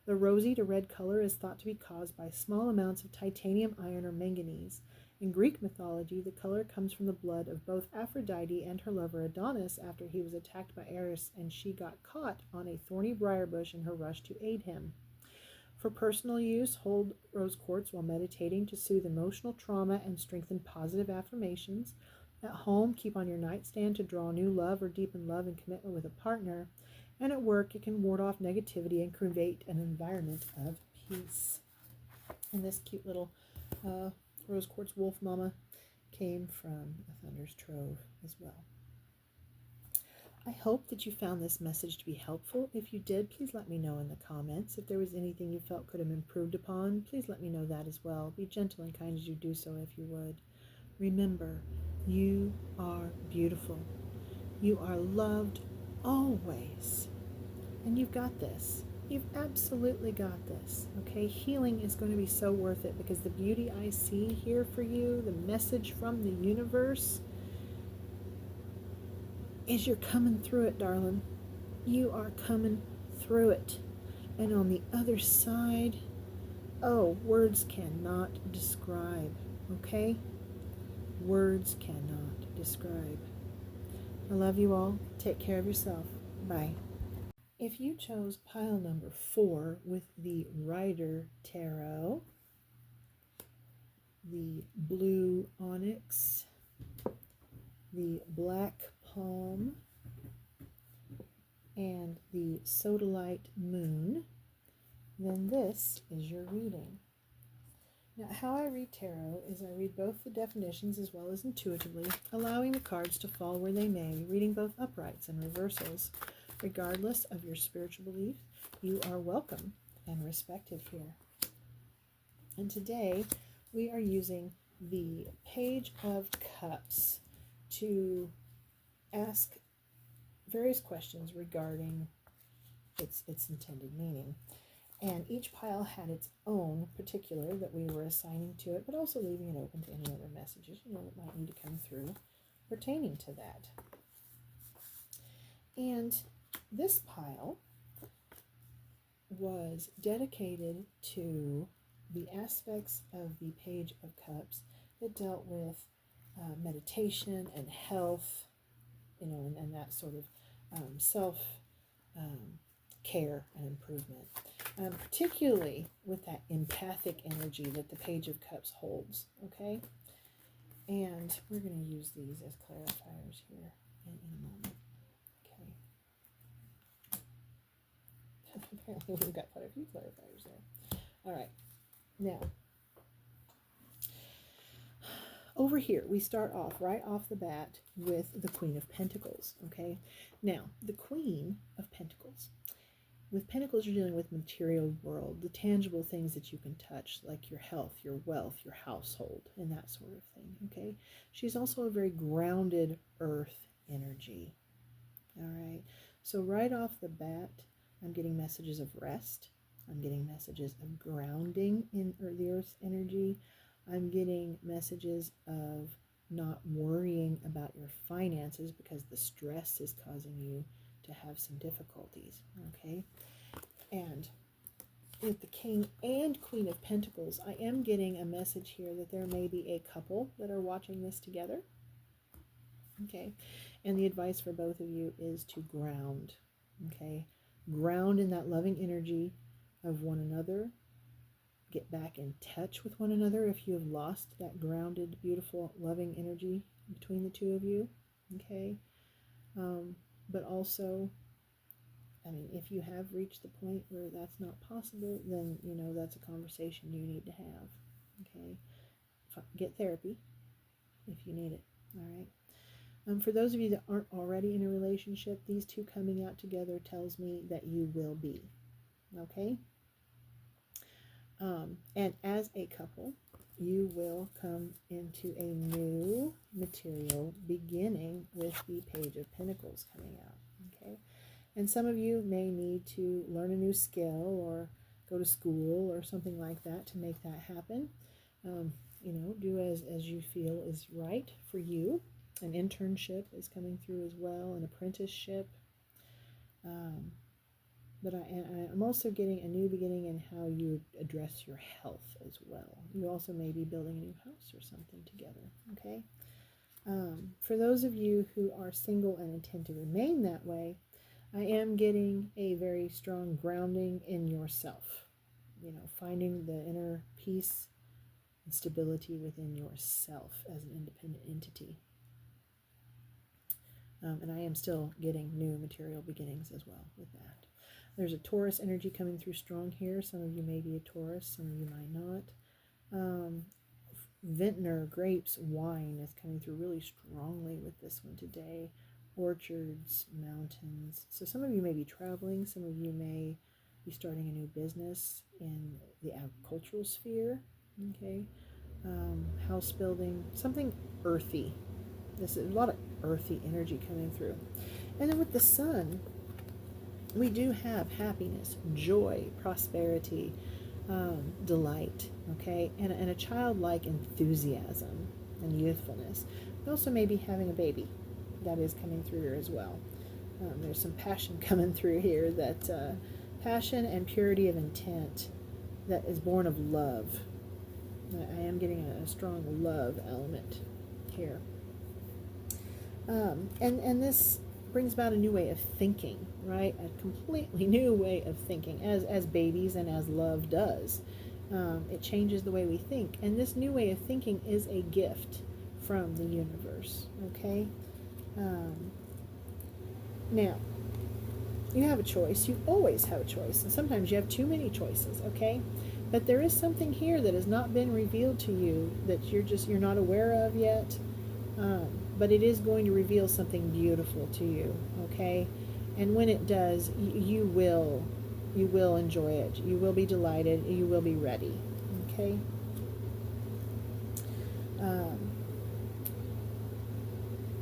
The rosy to red color is thought to be caused by small amounts of titanium, iron, or manganese. In Greek mythology, the color comes from the blood of both Aphrodite and her lover Adonis after he was attacked by Eris and she got caught on a thorny briar bush in her rush to aid him. For personal use, hold rose quartz while meditating to soothe emotional trauma and strengthen positive affirmations. At home, keep on your nightstand to draw new love or deepen love and commitment with a partner. And at work, it can ward off negativity and create an environment of peace. And this cute little rose quartz wolf mama came from a Thunder's Trove as well. I hope that you found this message to be helpful. If you did, please let me know in the comments. If there was anything you felt could have improved upon, please let me know that as well. Be gentle and kind as you do so if you would. Remember, you are beautiful. You are loved always. And you've got this. You've absolutely got this. Okay? Healing is going to be so worth it because the beauty I see here for you, the message from the universe, is you're coming through it, darling. You are coming through it. And on the other side, oh, words cannot describe. Okay? Words cannot describe. I love you all. Take care of yourself. Bye. If you chose pile number 4 with the Rider Tarot, the blue onyx, the black palm, and the sodalite moon, then this is your reading. Now, how I read tarot is I read both the definitions as well as intuitively, allowing the cards to fall where they may, reading both uprights and reversals. Regardless of your spiritual belief, you are welcome and respected here. And today, we are using the Page of Cups to ask various questions regarding its intended meaning. And each pile had its own particular that we were assigning to it, but also leaving it open to any other messages, that might need to come through pertaining to that. And this pile was dedicated to the aspects of the Page of Cups that dealt with meditation and health, and that sort of self care and improvement, particularly with that empathic energy that the Page of Cups holds. Okay, and we're going to use these as clarifiers here in a moment. Apparently we've got quite a few clarifiers there. All right, now over here we start off right off the bat with the Queen of Pentacles. Okay, now the Queen of Pentacles. With Pentacles, you're dealing with material world, the tangible things that you can touch, like your health, your wealth, your household, and that sort of thing. Okay, she's also a very grounded earth energy. All right, so right off the bat, I'm getting messages of rest. I'm getting messages of grounding in the earth's energy. I'm getting messages of not worrying about your finances because the stress is causing you to have some difficulties. Okay, and with the King and Queen of Pentacles, I am getting a message here that there may be a couple that are watching this together. Okay, and the advice for both of you is to ground. Okay, ground in that loving energy of one another. Get back in touch with one another if you have lost that grounded, beautiful, loving energy between the two of you. Okay, but also, I mean, if you have reached the point where that's not possible, then that's a conversation you need to have. Okay, get therapy if you need it. All right. For those of you that aren't already in a relationship, these two coming out together tells me that you will be. Okay? And as a couple, you will come into a new material beginning with the Page of Pentacles coming out. Okay? And some of you may need to learn a new skill or go to school or something like that to make that happen. Do as you feel is right for you. An internship is coming through as well, an apprenticeship. But I'm also getting a new beginning in how you address your health as well. You also may be building a new house or something together, okay? For those of you who are single and intend to remain that way, I am getting a very strong grounding in yourself. Finding the inner peace and stability within yourself as an independent entity. And I am still getting new material beginnings as well with that. There's a Taurus energy coming through strong here. Some of you may be a Taurus, some of you might not. Vintner, grapes, wine is coming through really strongly with this one today. Orchards, mountains. So some of you may be traveling. Some of you may be starting a new business in the agricultural sphere. Okay. House building, something earthy. This is a lot of earthy energy coming through. And then with the Sun, we do have happiness, joy, prosperity, delight, okay, and a childlike enthusiasm and youthfulness. We also may be having a baby. That is coming through here as well. There's some passion coming through here, that passion and purity of intent that is born of love. I am getting a strong love element here. And this brings about a new way of thinking, right? A completely new way of thinking, as babies and as love does. It changes the way we think. And this new way of thinking is a gift from the universe, okay? Now, you have a choice. You always have a choice. And sometimes you have too many choices, okay? But there is something here that has not been revealed to you that you're not aware of yet. But it is going to reveal something beautiful to you, okay? And when it does, you will enjoy it. You will be delighted. You will be ready, okay?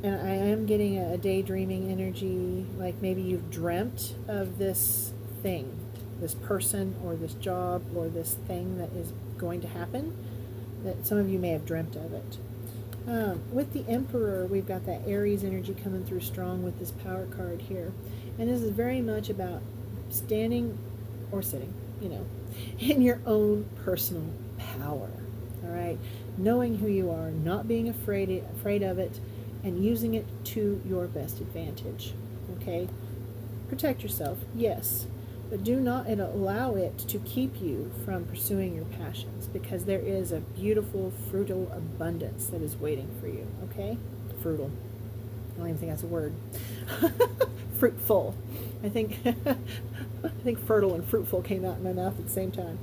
And I am getting a daydreaming energy, like maybe you've dreamt of this thing, this person or this job or this thing that is going to happen, that some of you may have dreamt of it. With the Emperor, we've got that Aries energy coming through strong with this power card here. And this is very much about standing or sitting, in your own personal power. All right? Knowing who you are, not being afraid of it, and using it to your best advantage. Okay? Protect yourself, yes, but do not allow it to keep you from pursuing your passions, because there is a beautiful, fruitful abundance that is waiting for you, okay? Fruitful. I don't even think that's a word. Fruitful. I think fertile and fruitful came out in my mouth at the same time.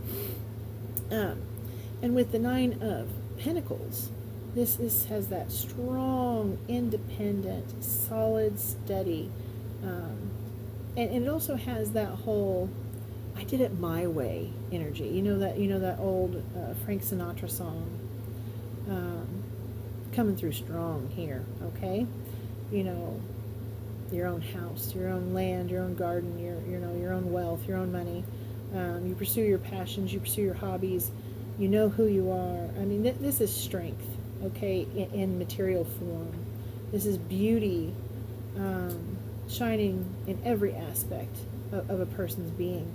And with the Nine of Pentacles, this has that strong, independent, solid, steady, and it also has that whole "I did it my way" energy. You know that old Frank Sinatra song, coming through strong here. Okay, your own house, your own land, your own garden, your own wealth, your own money. You pursue your passions, you pursue your hobbies. You know who you are. I mean, this is strength. Okay, in material form. This is beauty. Shining in every aspect of a person's being.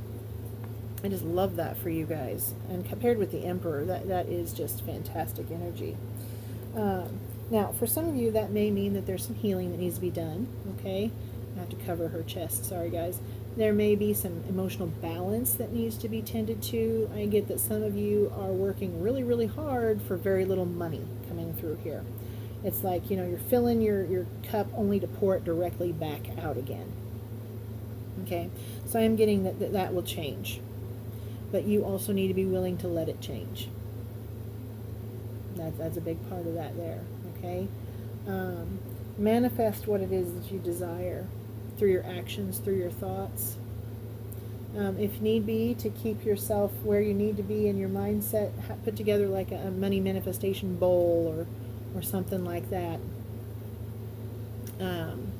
I just love that for you guys. And compared with the Emperor, that is just fantastic energy. Now, for some of you, that may mean that there's some healing that needs to be done. Okay? I have to cover her chest. Sorry, guys. There may be some emotional balance that needs to be tended to. I get that some of you are working really, really hard for very little money coming through here. It's like, you're filling your cup only to pour it directly back out again. Okay? So I'm getting that will change. But you also need to be willing to let it change. That's a big part of that there. Okay? Manifest what it is that you desire through your actions, through your thoughts. If need be, to keep yourself where you need to be in your mindset, put together like a money manifestation bowl or something like that. And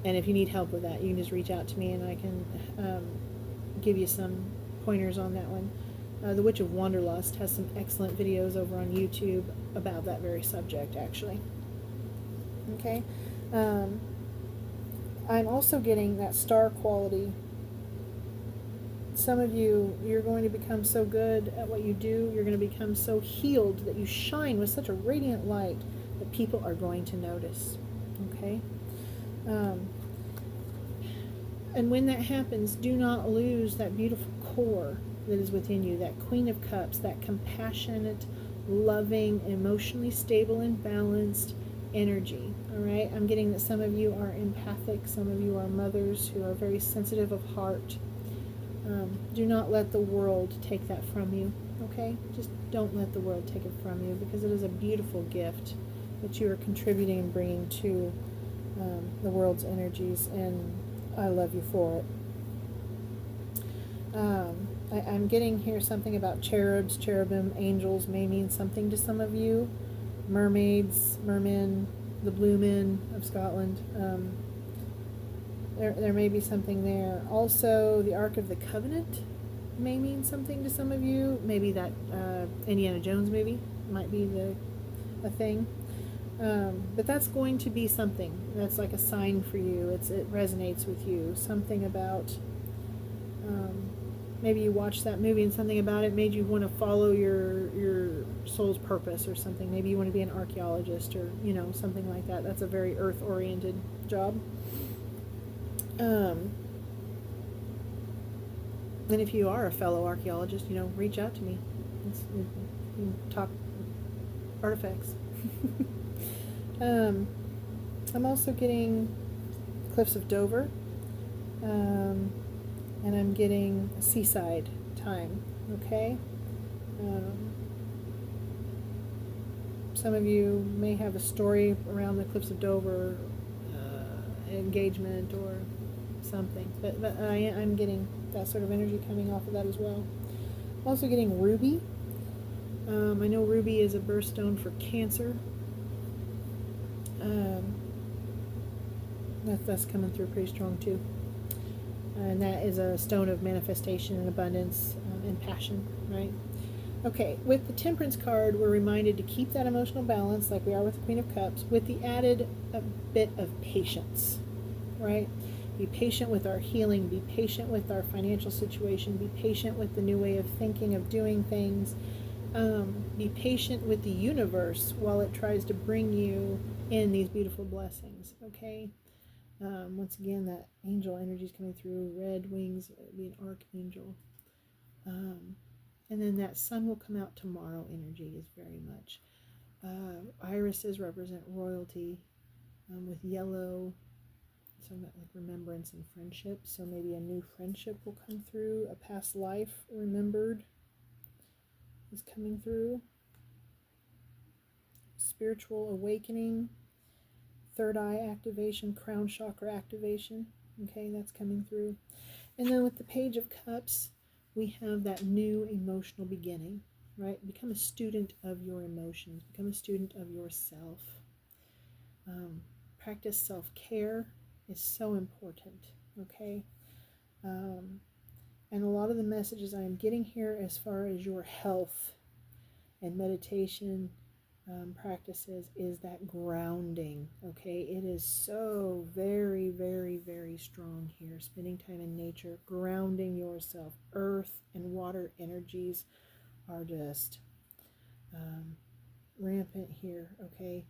if you need help with that, you can just reach out to me and I can give you some pointers on that one. The Witch of Wanderlust has some excellent videos over on YouTube about that very subject, actually. Okay? I'm also getting that star quality. Some of you, you're going to become so good at what you do, you're going to become so healed that you shine with such a radiant light that people are going to notice. Okay? And when that happens, do not lose that beautiful core that is within you, that Queen of Cups, that compassionate, loving, emotionally stable and balanced energy. All right? I'm getting that some of you are empathic, some of you are mothers who are very sensitive of heart. Do not let the world take that from you, okay? Just don't let the world take it from you, because it is a beautiful gift that you are contributing and bringing to the world's energies, and I love you for it. I'm getting here something about cherubs, cherubim, angels may mean something to some of you. Mermaids, mermen, the blue men of Scotland. There may be something there. Also, the Ark of the Covenant may mean something to some of you. Maybe that Indiana Jones movie might be a thing. But that's going to be something. That's like a sign for you. It resonates with you. Something about, maybe you watched that movie and something about it made you want to follow your soul's purpose or something. Maybe you want to be an archaeologist or, something like that. That's a very earth-oriented job. And if you are a fellow archaeologist, reach out to me. We can talk artifacts. I'm also getting Cliffs of Dover, and I'm getting seaside time, okay? Some of you may have a story around the Cliffs of Dover, engagement or something, but I'm getting that sort of energy coming off of that as well. I'm also getting ruby. I know ruby is a birthstone for Cancer. That's coming through pretty strong too. And that is a stone of manifestation and abundance and passion, right? Okay, with the Temperance card, we're reminded to keep that emotional balance like we are with the Queen of Cups, with the added bit of patience, right? Be patient with our healing, be patient with our financial situation, be patient with the new way of thinking, of doing things. Be patient with the universe while it tries to bring you in these beautiful blessings, okay? Once again, that angel energy is coming through, red wings, be an archangel. And then that sun will come out tomorrow energy is very much. Irises represent royalty with yellow, so like remembrance and friendship. So maybe a new friendship will come through, a past life remembered is coming through. Spiritual awakening, third eye activation, crown chakra activation. Okay, that's coming through. And then with the Page of Cups, we have that new emotional beginning, right? Become a student of your emotions. Become a student of yourself. Practice self-care is so important, okay? And a lot of the messages I am getting here as far as your health and meditation practices is that grounding, okay? It is so very, very, very strong here. Spending time in nature, grounding yourself. Earth and water energies are just rampant here, okay?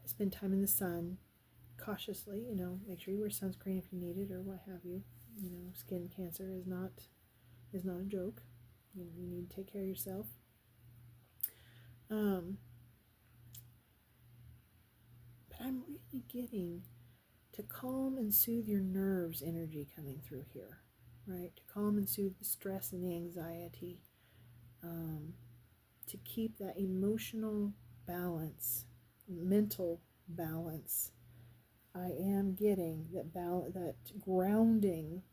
Spend time in the sun cautiously, make sure you wear sunscreen if you need it or what have you. Skin cancer is not a joke. You need to take care of yourself. But I'm really getting to calm and soothe your nerves energy coming through here, right? To calm and soothe the stress and the anxiety, to keep that emotional balance, mental balance. I am getting that grounding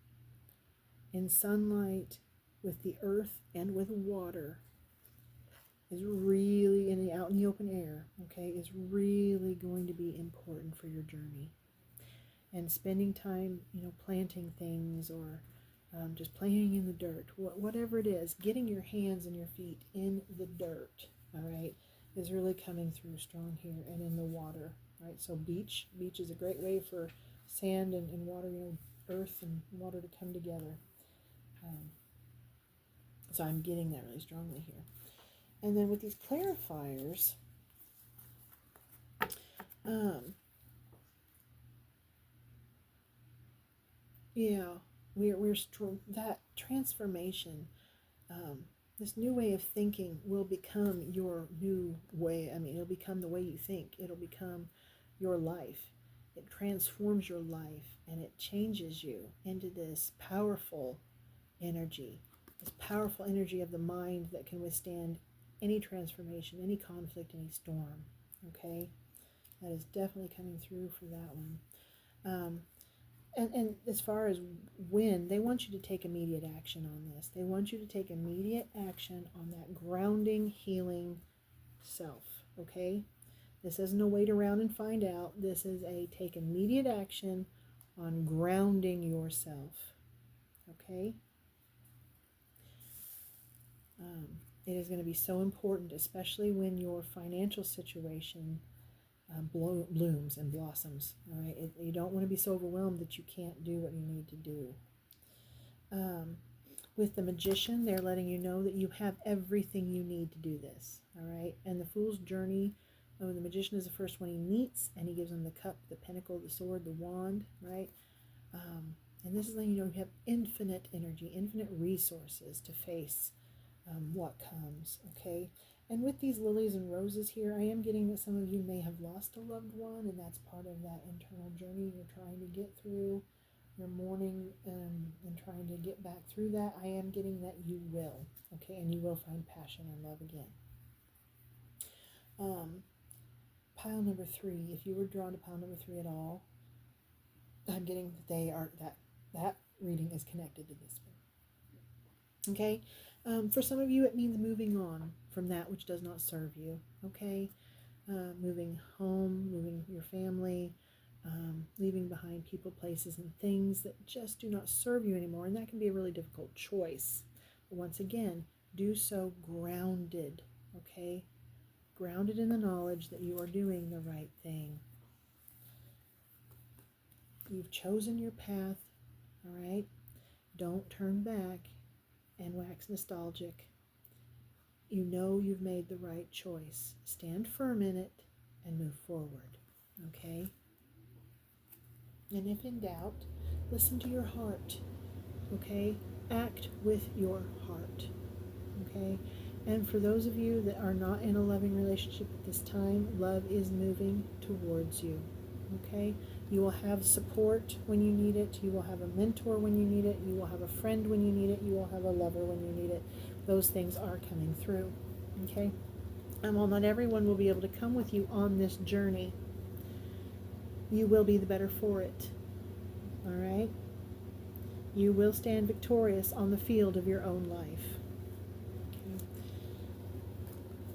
in sunlight with the earth and with water is really, out in the open air, okay, is really going to be important for your journey. And spending time, planting things or just playing in the dirt, whatever it is, getting your hands and your feet in the dirt, all right, is really coming through strong here, and in the water, right? So beach is a great way for sand and water, earth and water to come together. So I'm getting that really strongly here. And then with these clarifiers, we're that transformation, this new way of thinking will become your new way. It'll become the way you think. It'll become your life. It transforms your life, and it changes you into this powerful energy of the mind that can withstand any transformation, any conflict, any storm. Okay, that is definitely coming through for that one. And as far as when, they want you to take immediate action on this. They want you to take immediate action on that grounding, healing self, okay? This isn't a wait around and find out. This is a take immediate action on grounding yourself, okay? It is going to be so important, especially when your financial situation blooms and blossoms. All right, you don't want to be so overwhelmed that you can't do what you need to do. With the Magician, they're letting you know that you have everything you need to do this. All right, and the Fool's Journey, the Magician is the first one he meets, and he gives him the cup, the pentacle, the sword, the wand, right? And this is letting you know you have infinite energy, infinite resources to face what comes, okay? And with these lilies and roses here, I am getting that some of you may have lost a loved one, and that's part of that internal journey you're trying to get through. You're mourning and trying to get back through that. I am getting that you will, okay? And you will find passion and love again. Pile number 3, if you were drawn to pile number 3 at all, I'm getting that they are, that reading is connected to this one, okay? For some of you, it means moving on from that which does not serve you, okay? Moving home, moving your family, leaving behind people, places, and things that just do not serve you anymore. And that can be a really difficult choice. But once again, do so grounded, okay? Grounded in the knowledge that you are doing the right thing. You've chosen your path, all right? Don't turn back and wax nostalgic. You know you've made the right choice. Stand firm in it and move forward, okay? And if in doubt, listen to your heart, okay? Act with your heart, okay? And for those of you that are not in a loving relationship at this time, love is moving towards you, okay? You will have support when you need it. You will have a mentor when you need it. You will have a friend when you need it. You will have a lover when you need it. Those things are coming through, okay? And while not everyone will be able to come with you on this journey, you will be the better for it, all right? You will stand victorious on the field of your own life. Okay?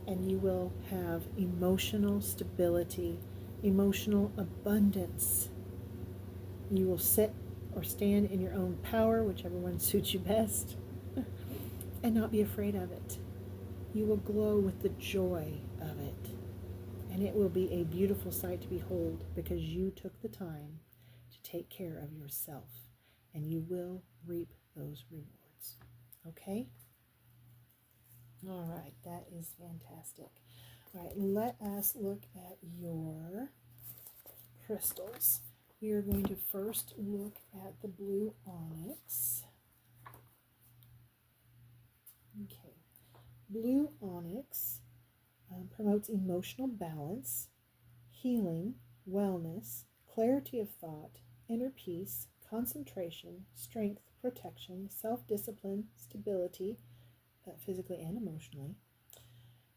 And you will have emotional stability, emotional abundance. You will sit or stand in your own power, whichever one suits you best, and not be afraid of it. You will glow with the joy of it. And it will be a beautiful sight to behold because you took the time to take care of yourself. And you will reap those rewards. Okay? All right, that is fantastic. All right, let us look at your crystals. We are going to first look at the blue onyx. Okay. Blue onyx promotes emotional balance, healing, wellness, clarity of thought, inner peace, concentration, strength, protection, self-discipline, stability, physically and emotionally,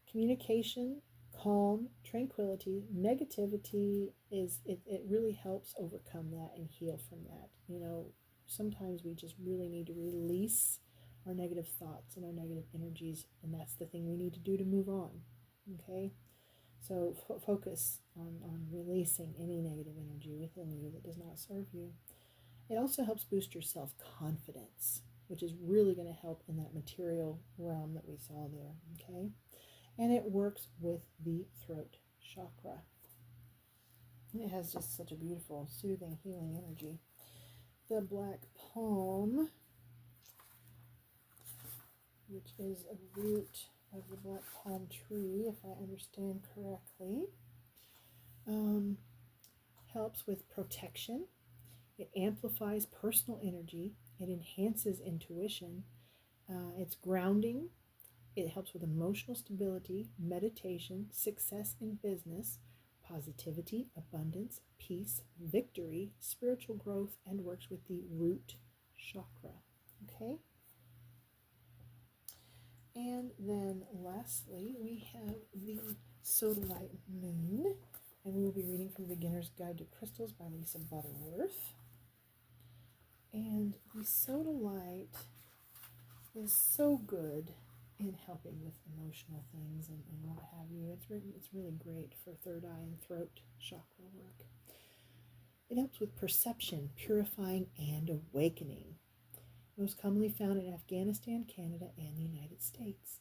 communication, calm, tranquility. Negativity it really helps overcome that and heal from that. You know, sometimes we just really need to release our negative thoughts and our negative energies, and that's the thing we need to do to move on, okay? So focus on releasing any negative energy within you that does not serve you. It also helps boost your self-confidence, which is really going to help in that material realm that we saw there, okay? And it works with the throat chakra. And it has just such a beautiful, soothing, healing energy. The black palm, which is a root of the black palm tree, if I understand correctly, helps with protection. It amplifies personal energy. It enhances intuition. It's grounding. It helps with emotional stability, meditation, success in business, positivity, abundance, peace, victory, spiritual growth, and works with the root chakra. Okay? And then lastly, we have the Sodalite Moon, and we will be reading from Beginner's Guide to Crystals by Lisa Butterworth. And the sodalite is so good in helping with emotional things and what have you. It's really great for third eye and throat chakra work. It helps with perception, purifying, and awakening. Most commonly found in Afghanistan, Canada, and the United States.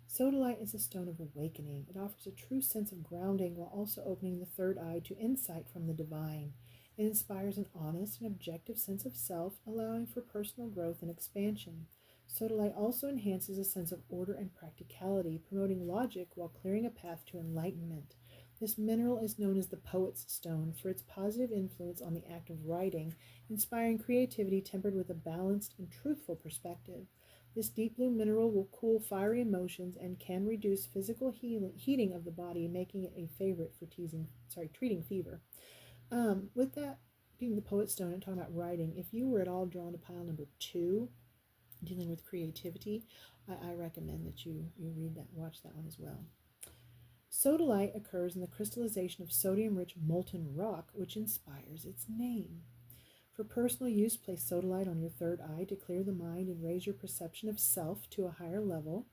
Sodalite is a stone of awakening. It offers a true sense of grounding while also opening the third eye to insight from the divine. It inspires an honest and objective sense of self, allowing for personal growth and expansion. Sodalite also enhances a sense of order and practicality, promoting logic while clearing a path to enlightenment. This mineral is known as the poet's stone for its positive influence on the act of writing, inspiring creativity tempered with a balanced and truthful perspective. This deep blue mineral will cool fiery emotions and can reduce physical heating of the body, making it a favorite for treating fever. With that being the poet's stone and talking about writing, if you were at all drawn to pile number 2, dealing with creativity, I recommend that you read that, watch that one as well. Sodalite occurs in the crystallization of sodium-rich molten rock, which inspires its name. For personal use, place sodalite on your third eye to clear the mind and raise your perception of self to a higher level.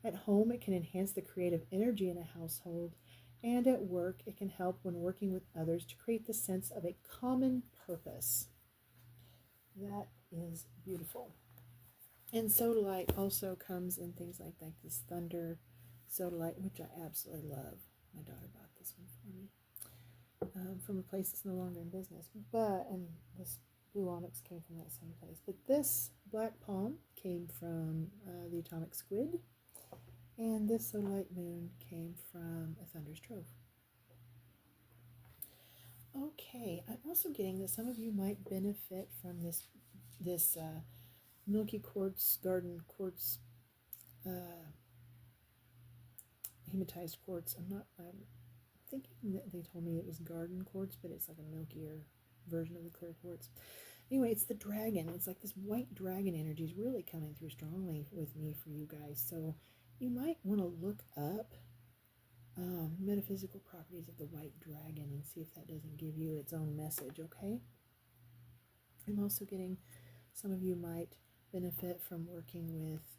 At home, it can enhance the creative energy in a household And at work, it can help when working with others to create the sense of a common purpose. That is beautiful. And sodalite also comes in things like this thunder sodalite, which I absolutely love. My daughter bought this one for me from a place that's no longer in business. And this blue onyx came from that same place. But this black palm came from the atomic squid. And this sodalite moon came from a thunder's trove. Okay, I'm also getting that some of you might benefit from this milky quartz, garden quartz, hematized quartz. I'm thinking that they told me it was garden quartz, but it's like a milkier version of the clear quartz. Anyway, it's the dragon. It's like this white dragon energy is really coming through strongly with me for you guys. So you might want to look up metaphysical properties of the white dragon and see if that doesn't give you its own message, okay? I'm also getting some of you might benefit from working with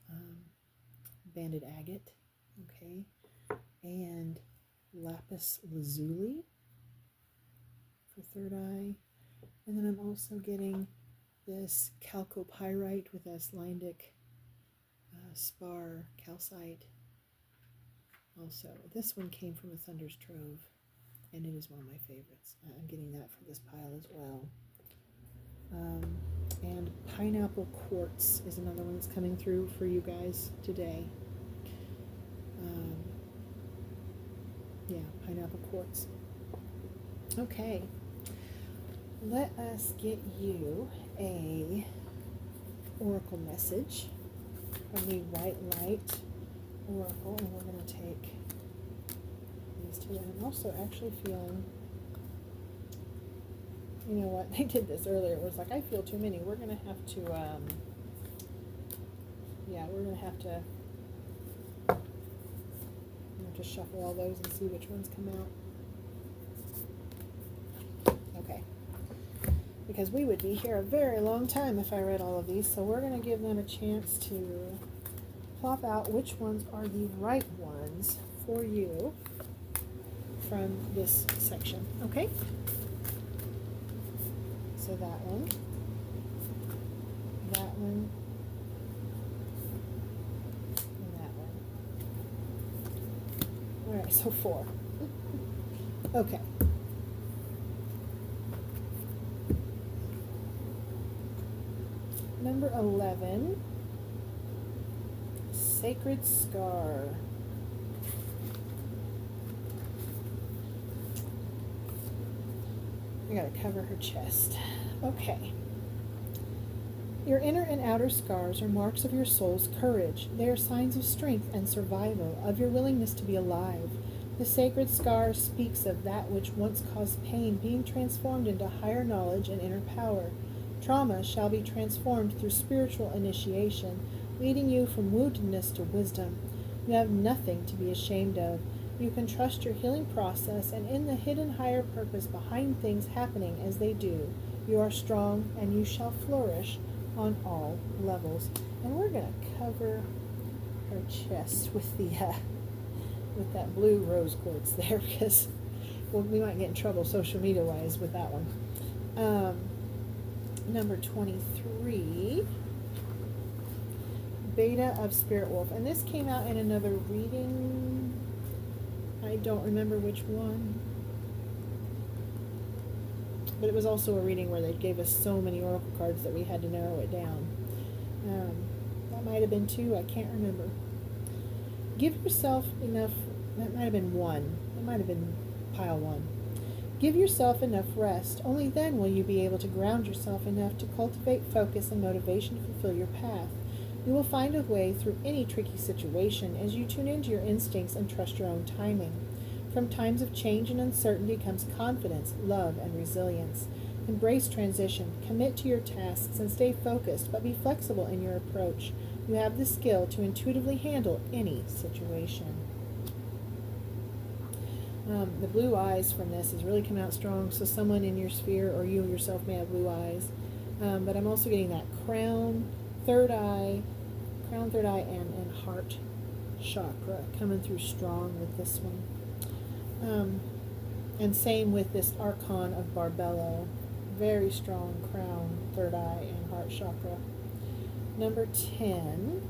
banded agate, okay, and lapis lazuli for third eye. And then I'm also getting this chalcopyrite with a slandic spar calcite. Also, this one came from a thunder's trove, and it is one of my favorites. I'm getting that for this pile as well. And pineapple quartz is another one that's coming through for you guys today. Yeah, pineapple quartz. Okay, let us get you a oracle message from the White Light Oracle, and we're going to take these two. And I'm also actually feeling, you know what, they did this earlier. It was like, I feel too many. We're going to have to, we're going to have to shuffle all those and see which ones come out. Okay. Because we would be here a very long time if I read all of these, so we're going to give them a chance to plop out which ones are the right ones for you from this section, okay? So that one, and that one. All right, so 4. Okay. Number 11, Sacred Scar. I gotta cover her chest. Okay. Your inner and outer scars are marks of your soul's courage. They are signs of strength and survival, of your willingness to be alive. The sacred scar speaks of that which once caused pain being transformed into higher knowledge and inner power. Trauma shall be transformed through spiritual initiation, leading you from woundedness to wisdom. You have nothing to be ashamed of. You can trust your healing process and in the hidden higher purpose behind things happening as they do. You are strong and you shall flourish on all levels. And we're going to cover her chest with the with that blue rose quartz there, because we might get in trouble social media wise with that one. Number 23, Beta of Spirit Wolf, and this came out in another reading. I don't remember which one, but it was also a reading where they gave us so many oracle cards that we had to narrow it down. That might have been 2, I can't remember. Give yourself enough, that might have been 1, it might have been pile 1. Give yourself enough rest, only then will you be able to ground yourself enough to cultivate focus and motivation to fulfill your path. You will find a way through any tricky situation as you tune into your instincts and trust your own timing. From times of change and uncertainty comes confidence, love, and resilience. Embrace transition, commit to your tasks, and stay focused, but be flexible in your approach. You have the skill to intuitively handle any situation. The blue eyes from this is really coming out strong, so someone in your sphere or you yourself may have blue eyes. But I'm also getting that crown, third eye, and heart chakra coming through strong with this one. And same with this Archon of Barbello. Very strong crown, third eye, and heart chakra. Number 10.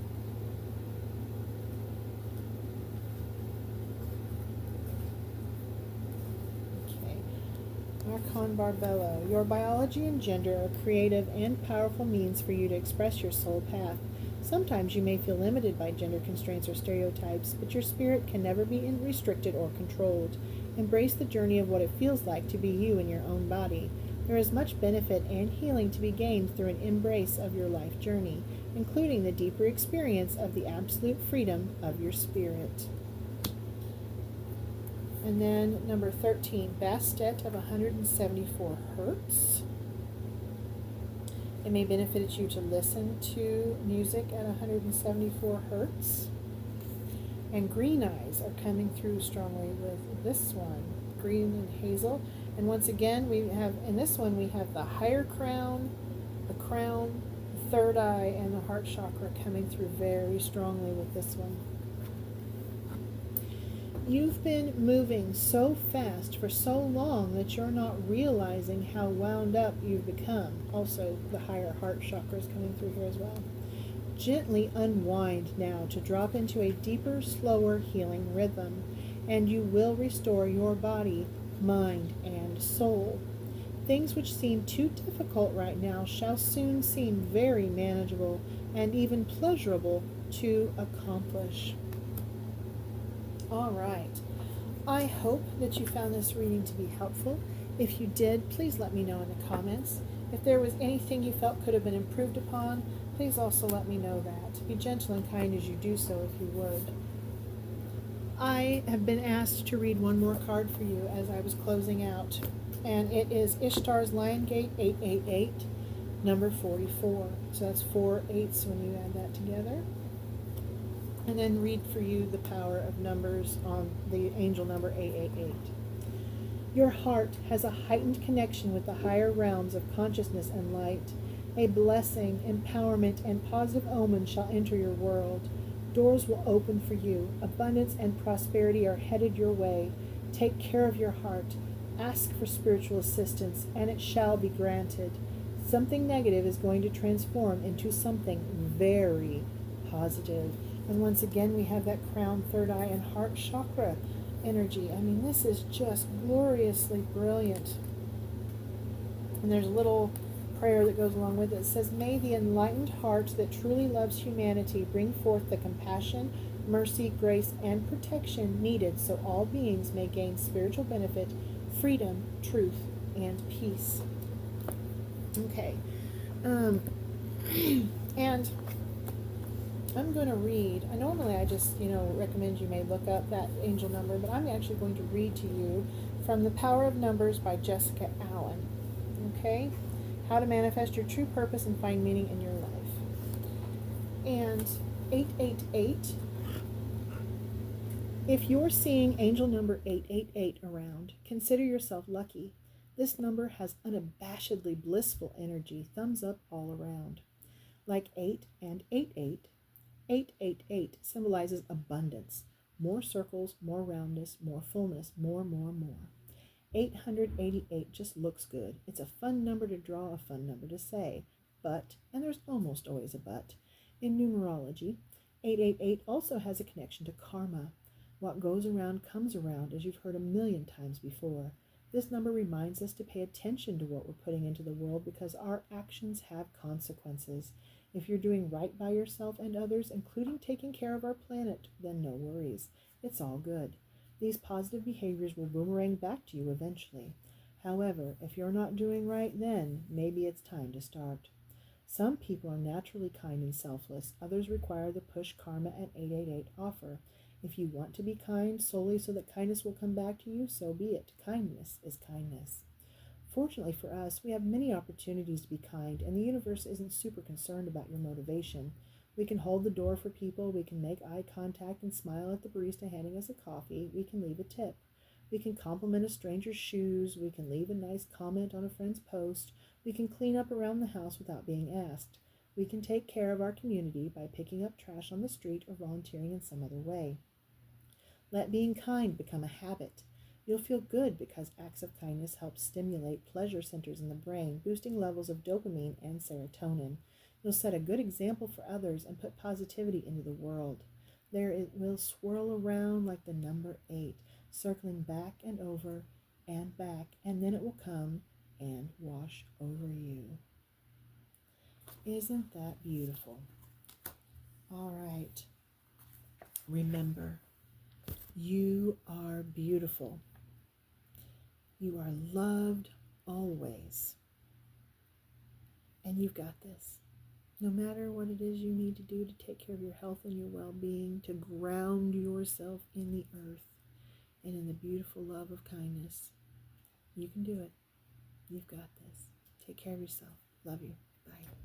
Archon Barbello. Your biology and gender are creative and powerful means for you to express your soul path. Sometimes you may feel limited by gender constraints or stereotypes, but your spirit can never be restricted or controlled. Embrace the journey of what it feels like to be you in your own body. There is much benefit and healing to be gained through an embrace of your life journey, including the deeper experience of the absolute freedom of your spirit. And then number 13, Bastet of 174 hertz. It may benefit you to listen to music at 174 hertz. And green eyes are coming through strongly with this one, green and hazel. And once again, we have, in this one, we have the higher crown, the third eye, and the heart chakra coming through very strongly with this one. You've been moving so fast for so long that you're not realizing how wound up you've become. Also, the higher heart chakra is coming through here as well. Gently unwind now to drop into a deeper, slower healing rhythm, and you will restore your body, mind, and soul. Things which seem too difficult right now shall soon seem very manageable and even pleasurable to accomplish. All right. I hope that you found this reading to be helpful. If you did, please let me know in the comments. If there was anything you felt could have been improved upon, please also let me know that. Be gentle and kind as you do so, if you would. I have been asked to read one more card for you as I was closing out, and it is Ishtar's Lion Gate 888, number 44. So that's 4 8s when you add that together. And then read for you the power of numbers on the angel number 888. Your heart has a heightened connection with the higher realms of consciousness and light. A blessing, empowerment, and positive omen shall enter your world. Doors will open for you. Abundance and prosperity are headed your way. Take care of your heart. Ask for spiritual assistance, and it shall be granted. Something negative is going to transform into something very positive. And once again, we have that crown, third eye, and heart chakra energy. I mean, this is just gloriously brilliant. And there's a little prayer that goes along with it. It says, may the enlightened heart that truly loves humanity bring forth the compassion, mercy, grace, and protection needed so all beings may gain spiritual benefit, freedom, truth, and peace. Okay. And I'm going to read, normally I just, recommend you may look up that angel number, but I'm actually going to read to you from The Power of Numbers by Jessica Allen. Okay? How to manifest your true purpose and find meaning in your life. And 888, if you're seeing angel number 888 around, consider yourself lucky. This number has unabashedly blissful energy, thumbs up all around. Like 8 and 88, 888 symbolizes abundance. More circles, more roundness, more fullness, more. 888 just looks good. It's a fun number to draw, a fun number to say. But, and there's almost always a but, in numerology, 888 also has a connection to karma. What goes around comes around, as you've heard a million times before. This number reminds us to pay attention to what we're putting into the world because our actions have consequences. If you're doing right by yourself and others, including taking care of our planet, then no worries. It's all good. These positive behaviors will boomerang back to you eventually. However, if you're not doing right then, maybe it's time to start. Some people are naturally kind and selfless. Others require the push karma and 888 offer. If you want to be kind solely so that kindness will come back to you, so be it. Kindness is kindness. Fortunately for us, we have many opportunities to be kind, and the universe isn't super concerned about your motivation. We can hold the door for people, we can make eye contact and smile at the barista handing us a coffee, we can leave a tip. We can compliment a stranger's shoes, we can leave a nice comment on a friend's post, we can clean up around the house without being asked. We can take care of our community by picking up trash on the street or volunteering in some other way. Let being kind become a habit. You'll feel good because acts of kindness help stimulate pleasure centers in the brain, boosting levels of dopamine and serotonin. You'll set a good example for others and put positivity into the world. There it will swirl around like the number 8, circling back and over and back, and then it will come and wash over you. Isn't that beautiful? All right. Remember, you are beautiful. You are loved always. And you've got this. No matter what it is you need to do to take care of your health and your well-being, to ground yourself in the earth and in the beautiful love of kindness, you can do it. You've got this. Take care of yourself. Love you. Bye.